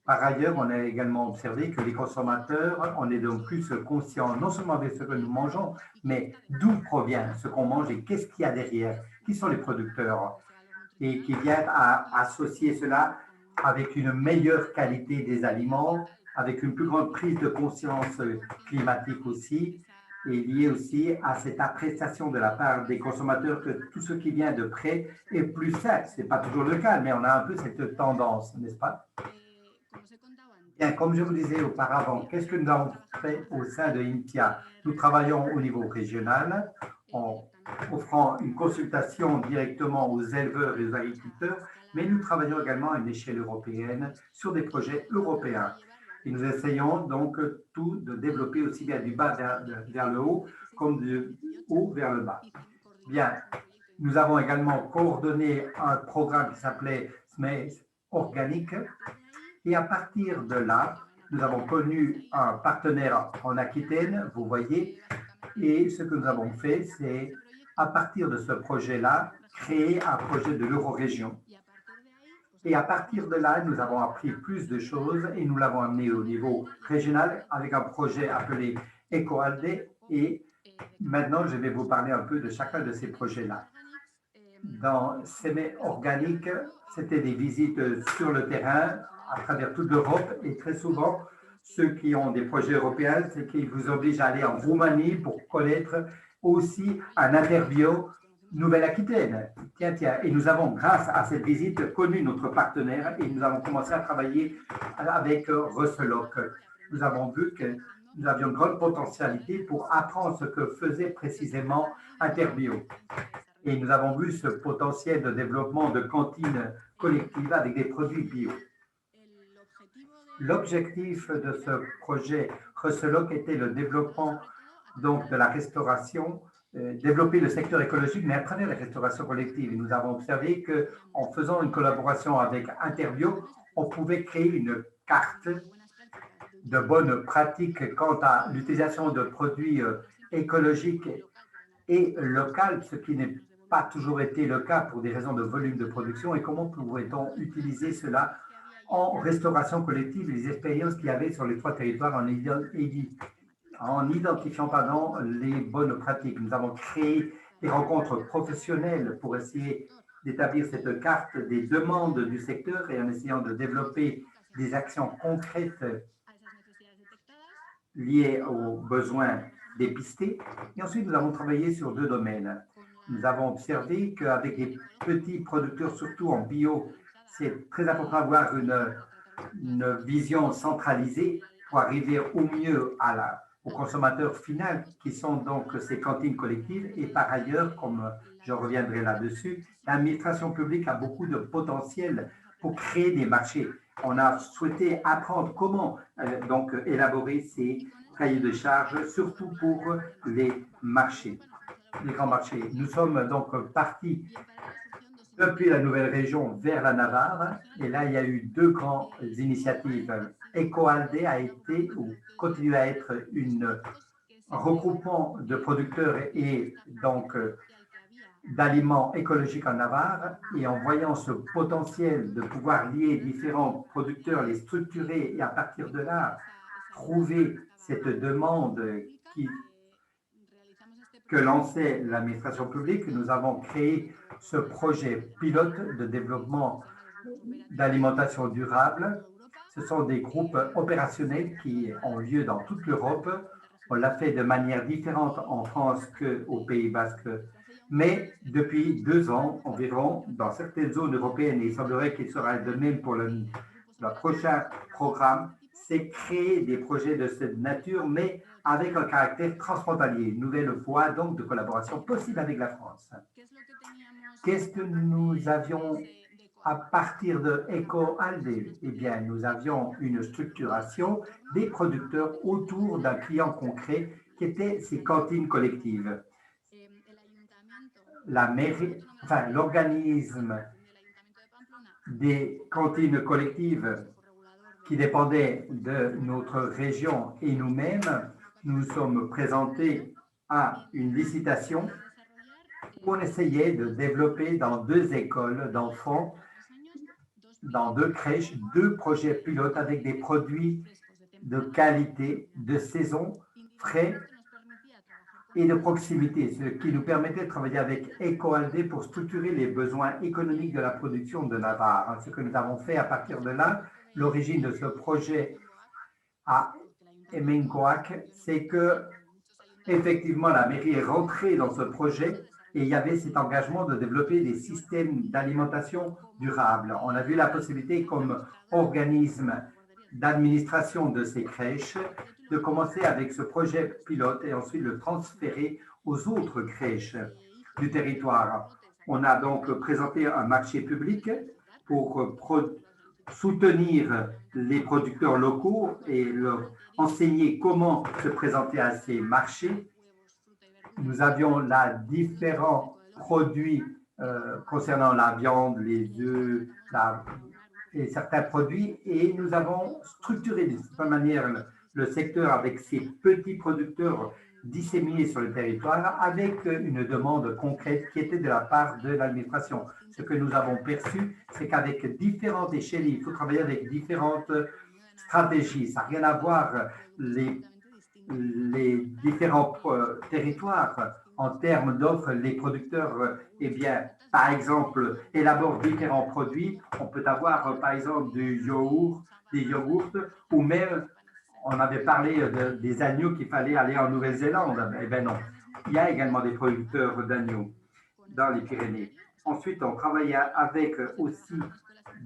Par ailleurs, on a également observé que les consommateurs, on est donc plus conscients non seulement de ce que nous mangeons, mais d'où provient ce qu'on mange et qu'est-ce qu'il y a derrière, qui sont les producteurs, et qui viennent à associer cela avec une meilleure qualité des aliments, avec une plus grande prise de conscience climatique aussi, est lié aussi à cette appréciation de la part des consommateurs que tout ce qui vient de près est plus sain. Ce n'est pas toujours le cas, mais on a un peu cette tendance, n'est-ce pas? Bien, comme je vous disais auparavant, qu'est-ce que nous avons fait au sein de INTIA? Nous travaillons au niveau régional en offrant une consultation directement aux éleveurs et aux agriculteurs, mais nous travaillons également à une échelle européenne sur des projets européens. Et nous essayons donc tout de développer aussi bien du bas vers le haut comme du haut vers le bas. Bien, nous avons également coordonné un programme qui s'appelait SMACE Organique. Et à partir de là, nous avons connu un partenaire en Aquitaine, vous voyez, et ce que nous avons fait, c'est à partir de ce projet-là, créer un projet de l'Eurorégion. Et à partir de là, nous avons appris plus de choses et nous l'avons amené au niveau régional avec un projet appelé EcoAlde. Et maintenant, je vais vous parler un peu de chacun de ces projets-là. Dans SMACE Organique, c'était des visites sur le terrain à travers toute l'Europe et très souvent, ceux qui ont des projets européens, c'est qu'ils vous obligent à aller en Roumanie pour connaître aussi un interview Nouvelle-Aquitaine. Tiens, et nous avons, grâce à cette visite, connu notre partenaire et nous avons commencé à travailler avec Russellock. Nous avons vu que nous avions une grande potentialité pour apprendre ce que faisait précisément Interbio. Et nous avons vu ce potentiel de développement de cantines collectives avec des produits bio. L'objectif de ce projet Russellock était le développement donc, de la restauration, développer le secteur écologique, mais à travers la restauration collective. Et nous avons observé qu'en faisant une collaboration avec Interbio, on pouvait créer une carte de bonnes pratiques quant à l'utilisation de produits écologiques et locaux, ce qui n'est pas toujours été le cas pour des raisons de volume de production. Et comment pourrait-on utiliser cela en restauration collective, les expériences qu'il y avait sur les 3 territoires en identifiant les bonnes pratiques. Nous avons créé des rencontres professionnelles pour essayer d'établir cette carte des demandes du secteur et en essayant de développer des actions concrètes liées aux besoins dépistés. Et ensuite, nous avons travaillé sur 2 domaines. Nous avons observé qu'avec les petits producteurs, surtout en bio, c'est très important d'avoir une vision centralisée pour arriver au mieux au consommateur final, qui sont donc ces cantines collectives. Et par ailleurs, comme je reviendrai là-dessus, l'administration publique a beaucoup de potentiel pour créer des marchés. On a souhaité apprendre comment donc élaborer ces cahiers de charges, surtout pour les marchés, les grands marchés. Nous sommes donc partis depuis la nouvelle région vers la Navarre. Et là, il y a eu 2 grandes initiatives. EcoAlde a été ou continue à être un regroupement de producteurs et donc d'aliments écologiques en Navarre. Et en voyant ce potentiel de pouvoir lier différents producteurs, les structurer et à partir de là, trouver cette demande que lançait l'administration publique, nous avons créé ce projet pilote de développement d'alimentation durable. Ce sont des groupes opérationnels qui ont lieu dans toute l'Europe. On l'a fait de manière différente en France qu'au Pays Basque, mais depuis 2 ans environ, dans certaines zones européennes, et il semblerait qu'il sera de même pour le prochain programme, c'est créer des projets de cette nature, mais avec un caractère transfrontalier, une nouvelle voie donc de collaboration possible avec la France. Qu'est-ce que nous avions à partir de EcoAlde? Eh bien, nous avions une structuration des producteurs autour d'un client concret qui était ces cantines collectives. La mairie, enfin, l'organisme des cantines collectives qui dépendait de notre région et nous-mêmes, nous sommes présentés à une licitation où on essayait de développer dans 2 écoles d'enfants, dans 2 crèches, 2 projets pilotes avec des produits de qualité, de saison, frais et de proximité, ce qui nous permettait de travailler avec EcoAlde pour structurer les besoins économiques de la production de Navarre. Ce que nous avons fait à partir de là, l'origine de ce projet à Hemencoac, c'est que Effectivement, la mairie est rentrée dans ce projet et il y avait cet engagement de développer des systèmes d'alimentation durable. On a vu la possibilité comme organisme d'administration de ces crèches de commencer avec ce projet pilote et ensuite le transférer aux autres crèches du territoire. On a donc présenté un marché public pour soutenir les producteurs locaux et leur enseigner comment se présenter à ces marchés. Nous avions là différents produits concernant la viande, les œufs et certains produits, et nous avons structuré de cette manière le secteur avec ces petits producteurs disséminés sur le territoire avec une demande concrète qui était de la part de l'administration. Ce que nous avons perçu, c'est qu'avec différentes échelles, il faut travailler avec différentes stratégies. Ça n'a rien à voir les différents territoires en termes d'offres. Les producteurs, eh bien, par exemple, élaborent différents produits. On peut avoir, par exemple, des yaourts, ou même, on avait parlé des agneaux qu'il fallait aller en Nouvelle-Zélande. Eh bien non, il y a également des producteurs d'agneaux dans les Pyrénées. Ensuite, on travaille avec aussi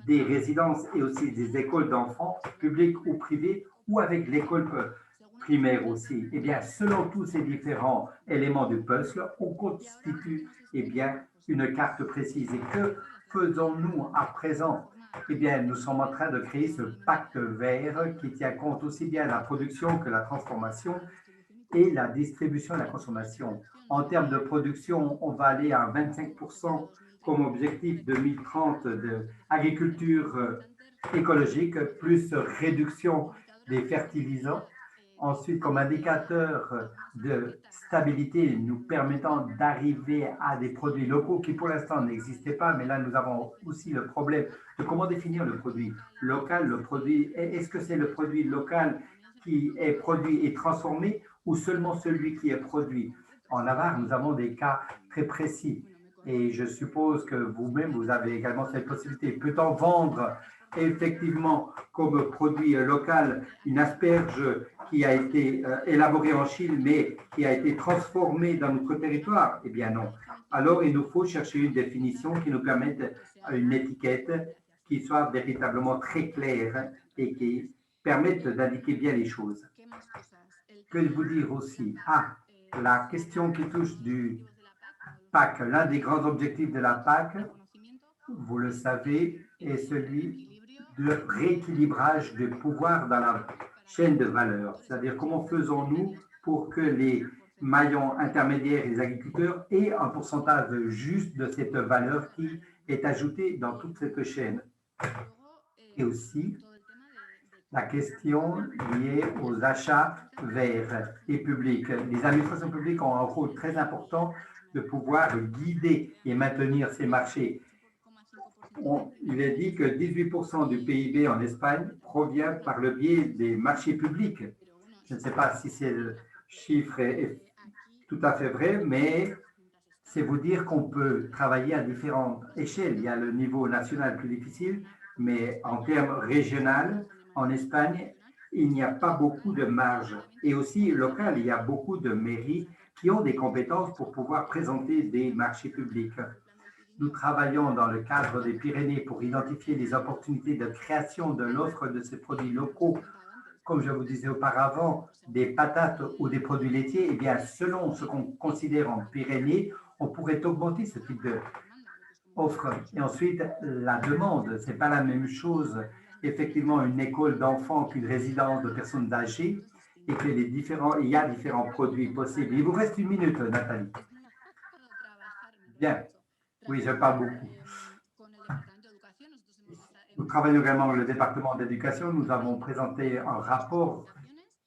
des résidences et aussi des écoles d'enfants, publiques ou privées, ou avec l'école primaire aussi. Eh bien, selon tous ces différents éléments du puzzle, on constitue eh bien, une carte précise. Et que faisons-nous à présent? Eh bien, nous sommes en train de créer ce pacte vert qui tient compte aussi bien de la production que la transformation et la distribution et la consommation. En termes de production, on va aller à 25% comme objectif 2030 d'agriculture écologique, plus réduction des fertilisants. Ensuite, comme indicateur de stabilité, nous permettant d'arriver à des produits locaux qui pour l'instant n'existaient pas, mais là nous avons aussi le problème de comment définir le produit local. Le produit, est-ce que c'est le produit local qui est produit et transformé ou seulement celui qui est produit? En Navarre, nous avons des cas très précis et je suppose que vous-même, vous avez également cette possibilité. Peut-on vendre effectivement comme produit local une asperge qui a été élaborée en Chine mais qui a été transformée dans notre territoire? Eh bien non. Alors il nous faut chercher une définition qui nous permette une étiquette qui soit véritablement très claire et qui permette d'indiquer bien les choses. Que vous dire aussi? La question qui touche du PAC, l'un des grands objectifs de la PAC, vous le savez, est celui de rééquilibrage des pouvoirs dans la chaîne de valeur. C'est-à-dire comment faisons-nous pour que les maillons intermédiaires et les agriculteurs aient un pourcentage juste de cette valeur qui est ajoutée dans toute cette chaîne. Et aussi la question liée aux achats verts et publics. Les administrations publiques ont un rôle très important de pouvoir guider et maintenir ces marchés. Il est dit que 18% du PIB en Espagne provient par le biais des marchés publics. Je ne sais pas si ce chiffre est tout à fait vrai, mais c'est vous dire qu'on peut travailler à différentes échelles. Il y a le niveau national plus difficile, mais en termes régionaux, en Espagne, il n'y a pas beaucoup de marge. Et aussi local, il y a beaucoup de mairies qui ont des compétences pour pouvoir présenter des marchés publics. Nous travaillons dans le cadre des Pyrénées pour identifier les opportunités de création de l'offre de ces produits locaux. Comme je vous disais auparavant, des patates ou des produits laitiers, eh bien, selon ce qu'on considère en Pyrénées, on pourrait augmenter ce type d'offre. Et ensuite, la demande, ce n'est pas la même chose, effectivement, une école d'enfants qu'une résidence de personnes âgées et que il y a différents produits possibles. Il vous reste 1 minute, Nathalie. Bien. Oui, je parle beaucoup. Nous travaillons également avec le département d'éducation. Nous avons présenté un rapport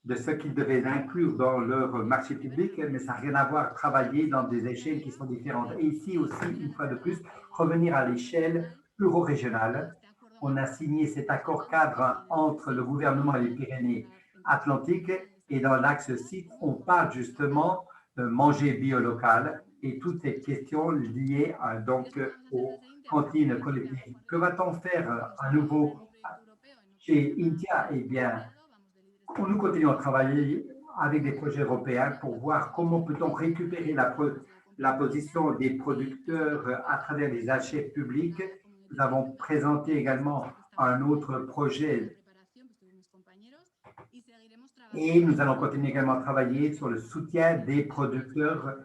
de ce qu'ils devaient inclure dans leur marché public, mais ça n'a rien à voir, travailler dans des échelles qui sont différentes. Et ici aussi, une fois de plus, revenir à l'échelle euro-régionale. On a signé cet accord cadre entre le gouvernement et les Pyrénées-Atlantiques et dans l'axe site, on parle justement de manger bio-local et toutes ces questions liées donc aux cantines collectives. Que va-t-on faire à nouveau chez Intia? Eh bien, nous continuons à travailler avec des projets européens pour voir comment peut-on récupérer la position des producteurs à travers les achats publics. Nous avons présenté également un autre projet et nous allons continuer également à travailler sur le soutien des producteurs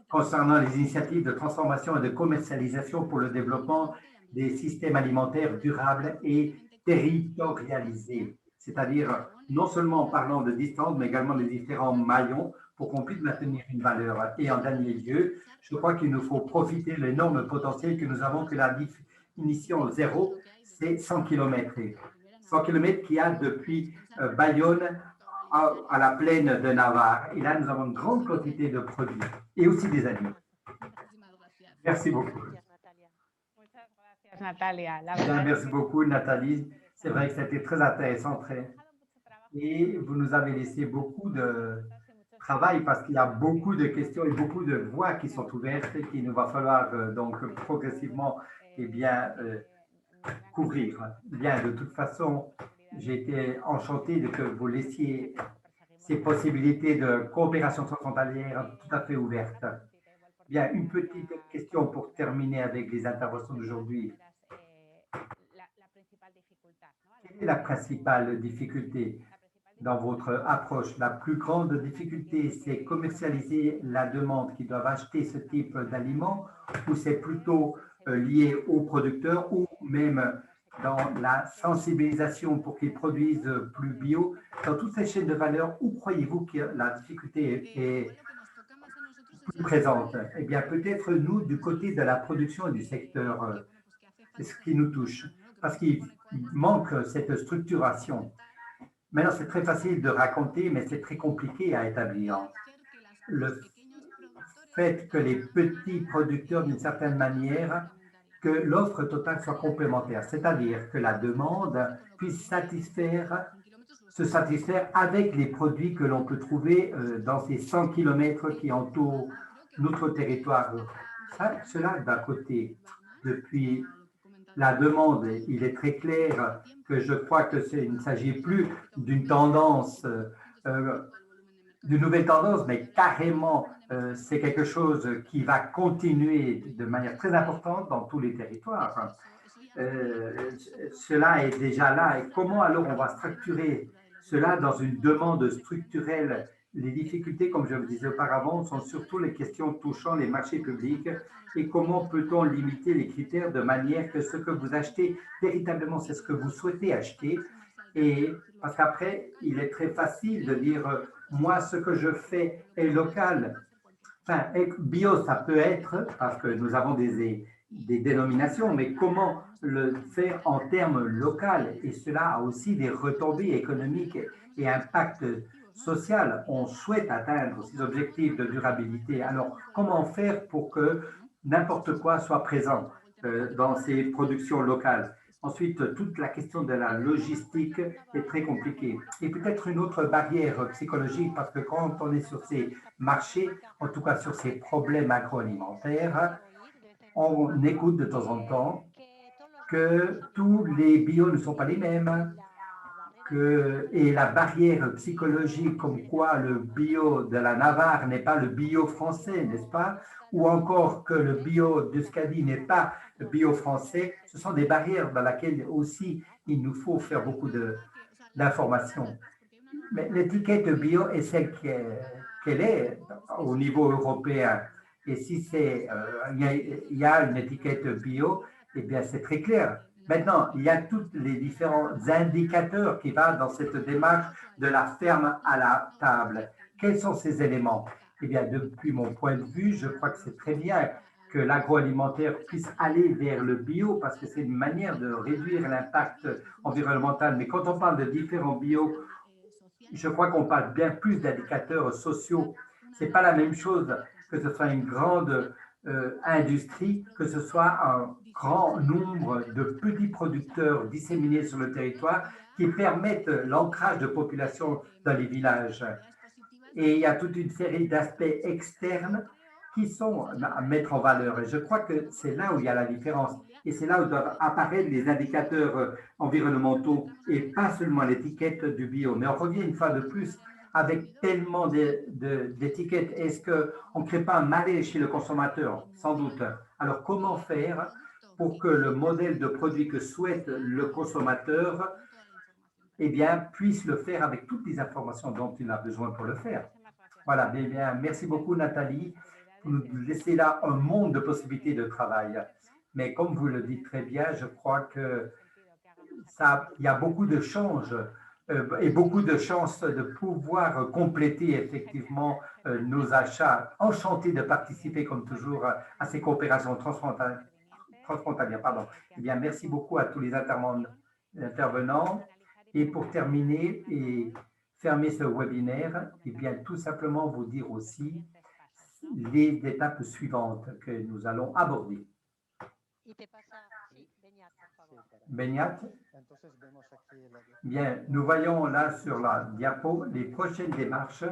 concernant les initiatives de transformation et de commercialisation pour le développement des systèmes alimentaires durables et territorialisés. C'est-à-dire non seulement en parlant de distance, mais également des différents maillons pour qu'on puisse maintenir une valeur. Et en dernier lieu, je crois qu'il nous faut profiter de l'énorme potentiel que nous avons, que la définition zéro, c'est 100 km. 100 km qu'il y a depuis Bayonne à la plaine de Navarre. Et là, nous avons une grande quantité de produits et aussi des animaux. Merci beaucoup. Merci beaucoup, Nathalie. C'est vrai que c'était très intéressant. Et vous nous avez laissé beaucoup de travail parce qu'il y a beaucoup de questions et beaucoup de voies qui sont ouvertes et qu'il nous va falloir donc progressivement couvrir. Bien, de toute façon, j'ai été enchanté de que vous laissiez ces possibilités de coopération transfrontalière tout à fait ouvertes. Bien, une petite question pour terminer avec les interventions d'aujourd'hui. Quelle est la principale difficulté dans votre approche? La plus grande difficulté, c'est commercialiser la demande qui doivent acheter ce type d'aliments, ou c'est plutôt lié aux producteurs, ou même dans la sensibilisation pour qu'ils produisent plus bio? Dans toutes ces chaînes de valeur, où croyez-vous que la difficulté est plus présente? Eh bien, peut-être nous, du côté de la production et du secteur, c'est ce qui nous touche, parce qu'il manque cette structuration. Maintenant, c'est très facile de raconter, mais c'est très compliqué à établir. Le fait que les petits producteurs, d'une certaine manière, que l'offre totale soit complémentaire, c'est-à-dire que la demande puisse se satisfaire avec les produits que l'on peut trouver dans ces 100 km qui entourent notre territoire. Cela, d'un côté, depuis la demande, il est très clair que je crois que il ne s'agit plus d'une tendance, d'une nouvelle tendance, mais carrément, c'est quelque chose qui va continuer de manière très importante dans tous les territoires. Cela est déjà là. Et comment alors on va structurer cela dans une demande structurelle? Les difficultés, comme je vous disais auparavant, sont surtout les questions touchant les marchés publics et comment peut-on limiter les critères de manière que ce que vous achetez, véritablement, c'est ce que vous souhaitez acheter. Et parce qu'après, il est très facile de dire, moi, ce que je fais est local. Enfin, bio, ça peut être, parce que nous avons des dénominations, mais comment le faire en termes local? Et cela a aussi des retombées économiques et impact social. On souhaite atteindre ces objectifs de durabilité. Alors, comment faire pour que n'importe quoi soit présent dans ces productions locales? Ensuite, toute la question de la logistique est très compliquée. Et peut-être une autre barrière psychologique, parce que quand on est sur ces marchés, en tout cas sur ces problèmes agroalimentaires, on écoute de temps en temps que tous les bio ne sont pas les mêmes, et la barrière psychologique comme quoi le bio de la Navarre n'est pas le bio français, n'est-ce pas? Ou encore que le bio d'Euskadi n'est pas le bio français, ce sont des barrières dans lesquelles aussi il nous faut faire beaucoup d'informations. Mais l'étiquette bio est celle qu'elle est au niveau européen. Et si il y a une étiquette bio, eh bien c'est très clair. Maintenant, il y a tous les différents indicateurs qui vont dans cette démarche de la ferme à la table. Quels sont ces éléments? Eh bien, depuis mon point de vue, je crois que c'est très bien que l'agroalimentaire puisse aller vers le bio parce que c'est une manière de réduire l'impact environnemental. Mais quand on parle de différents bio, je crois qu'on parle bien plus d'indicateurs sociaux. Ce n'est pas la même chose que ce soit une grande industrie, que ce soit un grand nombre de petits producteurs disséminés sur le territoire qui permettent l'ancrage de population dans les villages. Et il y a toute une série d'aspects externes qui sont à mettre en valeur. Et je crois que c'est là où il y a la différence. Et c'est là où doivent apparaître les indicateurs environnementaux et pas seulement l'étiquette du bio. Mais on revient une fois de plus avec tellement d'étiquettes. Est-ce qu'on ne crée pas un malaise chez le consommateur? Sans doute. Alors, comment faire pour que le modèle de produit que souhaite le consommateur puisse le faire avec toutes les informations dont il a besoin pour le faire? Voilà, merci beaucoup Nathalie. Vous nous laissez là un monde de possibilités de travail. Mais comme vous le dites très bien, je crois qu'il y a beaucoup de changes et beaucoup de chances de pouvoir compléter effectivement nos achats. Enchanté de participer comme toujours à ces coopérations transfrontalières. Merci beaucoup à tous les intervenants. Et pour terminer et fermer ce webinaire, tout simplement vous dire aussi les étapes suivantes que nous allons aborder. Beñat. Bien, nous voyons là sur la diapo les prochaines démarches.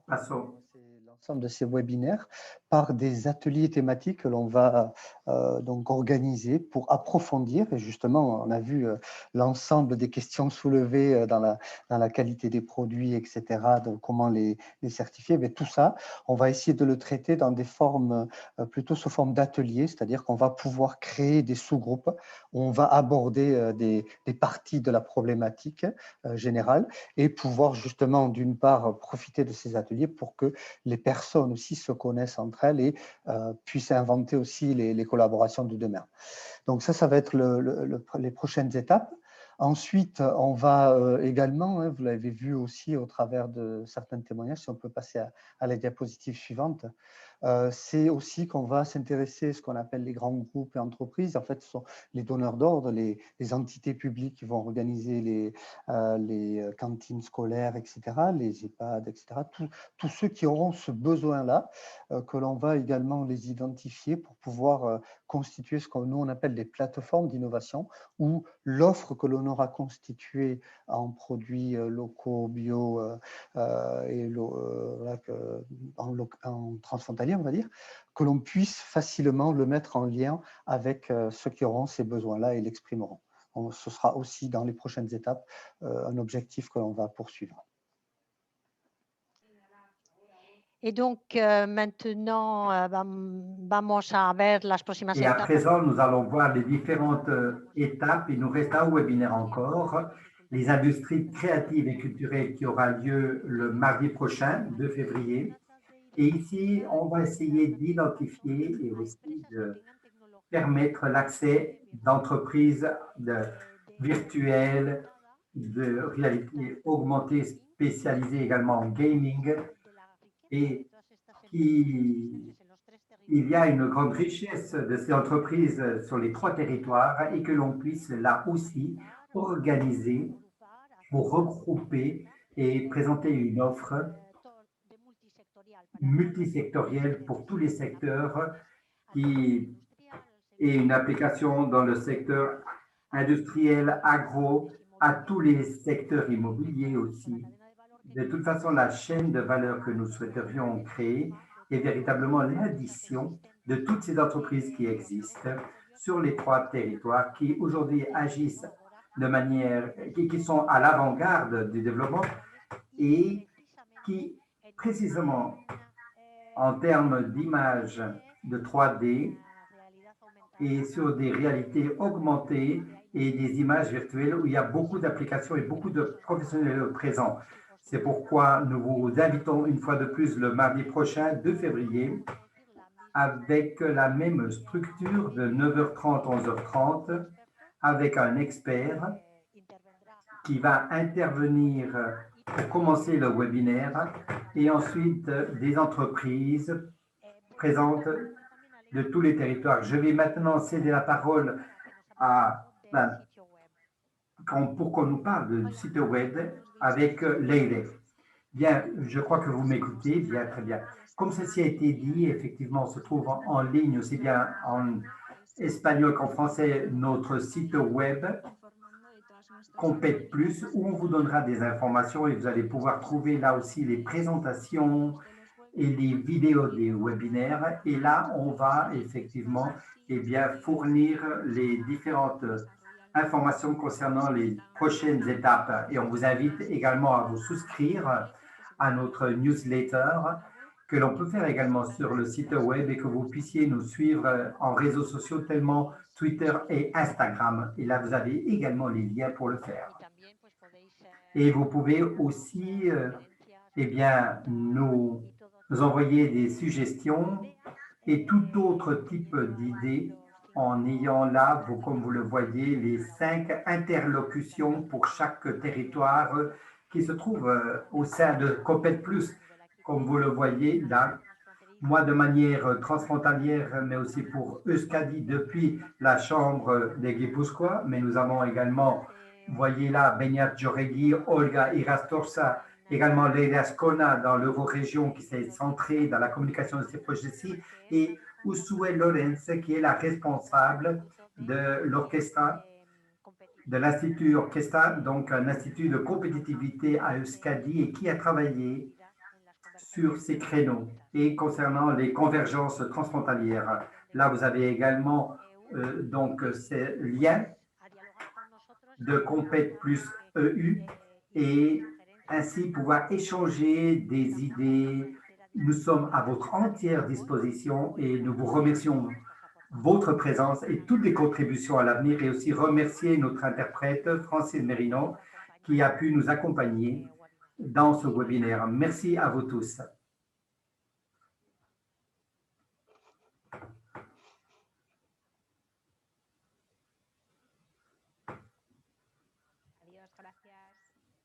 Passons. L'ensemble de ces webinaires par des ateliers thématiques que l'on va donc organiser pour approfondir. Et justement, on a vu l'ensemble des questions soulevées dans la qualité des produits, etc., de comment les certifier. Mais tout ça, on va essayer de le traiter dans des formes, plutôt sous forme d'ateliers, c'est-à-dire qu'on va pouvoir créer des sous-groupes où on va aborder des parties de la problématique générale et pouvoir justement, d'une part, profiter de ces ateliers pour que les personnes aussi se connaissent entre elles et puissent inventer aussi les collaborations de demain. Donc ça va être les prochaines étapes. Ensuite, on va également, vous l'avez vu aussi au travers de certains témoignages, si on peut passer à la diapositive suivante, c'est aussi qu'on va s'intéresser à ce qu'on appelle les grands groupes et entreprises. En fait, ce sont les donneurs d'ordre, les entités publiques qui vont organiser les cantines scolaires, etc., les EHPAD, etc., tous ceux qui auront ce besoin-là, que l'on va également les identifier pour pouvoir constituer ce que nous on appelle des plateformes d'innovation où l'offre que l'on aura constituée en produits locaux, bio et en transfrontalier, on va dire, que l'on puisse facilement le mettre en lien avec ceux qui auront ces besoins-là et l'exprimeront. Ce sera aussi dans les prochaines étapes un objectif que l'on va poursuivre. Et donc, maintenant, vamos a ver las próximas Et à etapas. présent, nous allons voir les différentes étapes. Il nous reste un webinaire encore, les industries créatives et culturelles qui aura lieu le mardi prochain, 2 février. Et ici, on va essayer d'identifier et aussi de permettre l'accès d'entreprises virtuelles, de réalité augmentée, spécialisées également en gaming, et il y a une grande richesse de ces entreprises sur les 3 territoires et que l'on puisse là aussi organiser pour regrouper et présenter une offre multisectorielle pour tous les secteurs qui est une application dans le secteur industriel, agro, à tous les secteurs immobiliers aussi. De toute façon, la chaîne de valeur que nous souhaiterions créer est véritablement l'addition de toutes ces entreprises qui existent sur les 3 territoires qui aujourd'hui agissent de manière, qui sont à l'avant-garde du développement et qui, précisément en termes d'image de 3D et sur des réalités augmentées et des images virtuelles où il y a beaucoup d'applications et beaucoup de professionnels présents. C'est pourquoi nous vous invitons une fois de plus le mardi prochain, 2 février, avec la même structure de 9h30, 11h30, avec un expert qui va intervenir pour commencer le webinaire et ensuite des entreprises présentes de tous les territoires. Je vais maintenant céder la parole pour qu'on nous parle du site web avec Leïla. Bien, je crois que vous m'écoutez. Bien, très bien. Comme ceci a été dit, effectivement, on se trouve en ligne aussi bien en espagnol qu'en français, notre site web Compet Plus, où on vous donnera des informations et vous allez pouvoir trouver là aussi les présentations et les vidéos des webinaires. Et là, on va effectivement fournir les différentes informations concernant les prochaines étapes. Et on vous invite également à vous souscrire à notre newsletter que l'on peut faire également sur le site web et que vous puissiez nous suivre en réseaux sociaux tellement Twitter et Instagram. Et là, vous avez également les liens pour le faire. Et vous pouvez aussi nous envoyer des suggestions et tout autre type d'idées en ayant là, comme vous le voyez, les 5 interlocutions pour chaque territoire qui se trouve au sein de Compet Plus. Comme vous le voyez là, moi de manière transfrontalière, mais aussi pour Euskadi depuis la Chambre des Guipuscoa, mais nous avons également, voyez là, Beñat Jorregui, Olga Irastorza, également Leila Ascona dans l'Eurorégion qui s'est centrée dans la communication de ces projets-ci, et Usue Lorenz qui est la responsable de l'orchestre, de l'Institut Orchestra, donc un institut de compétitivité à Euskadi et qui a travaillé sur ces créneaux et concernant les convergences transfrontalières. Là, vous avez également donc ces liens de Compet plus EU et ainsi pouvoir échanger des idées. Nous sommes à votre entière disposition et nous vous remercions votre présence et toutes les contributions à l'avenir et aussi remercier notre interprète Francis Merino qui a pu nous accompagner dans ce webinaire. Merci à vous tous.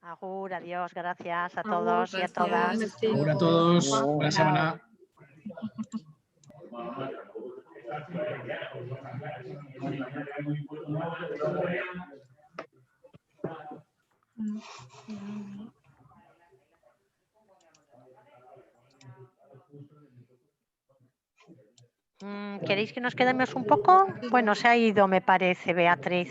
Agur, adiós, gracias a Agur, todos y a gracias, todas. merci. Ahora a todos, Agur. buena semana. ¿Queréis que nos quedemos un poco? Bueno, se ha ido, me parece, Beatriz.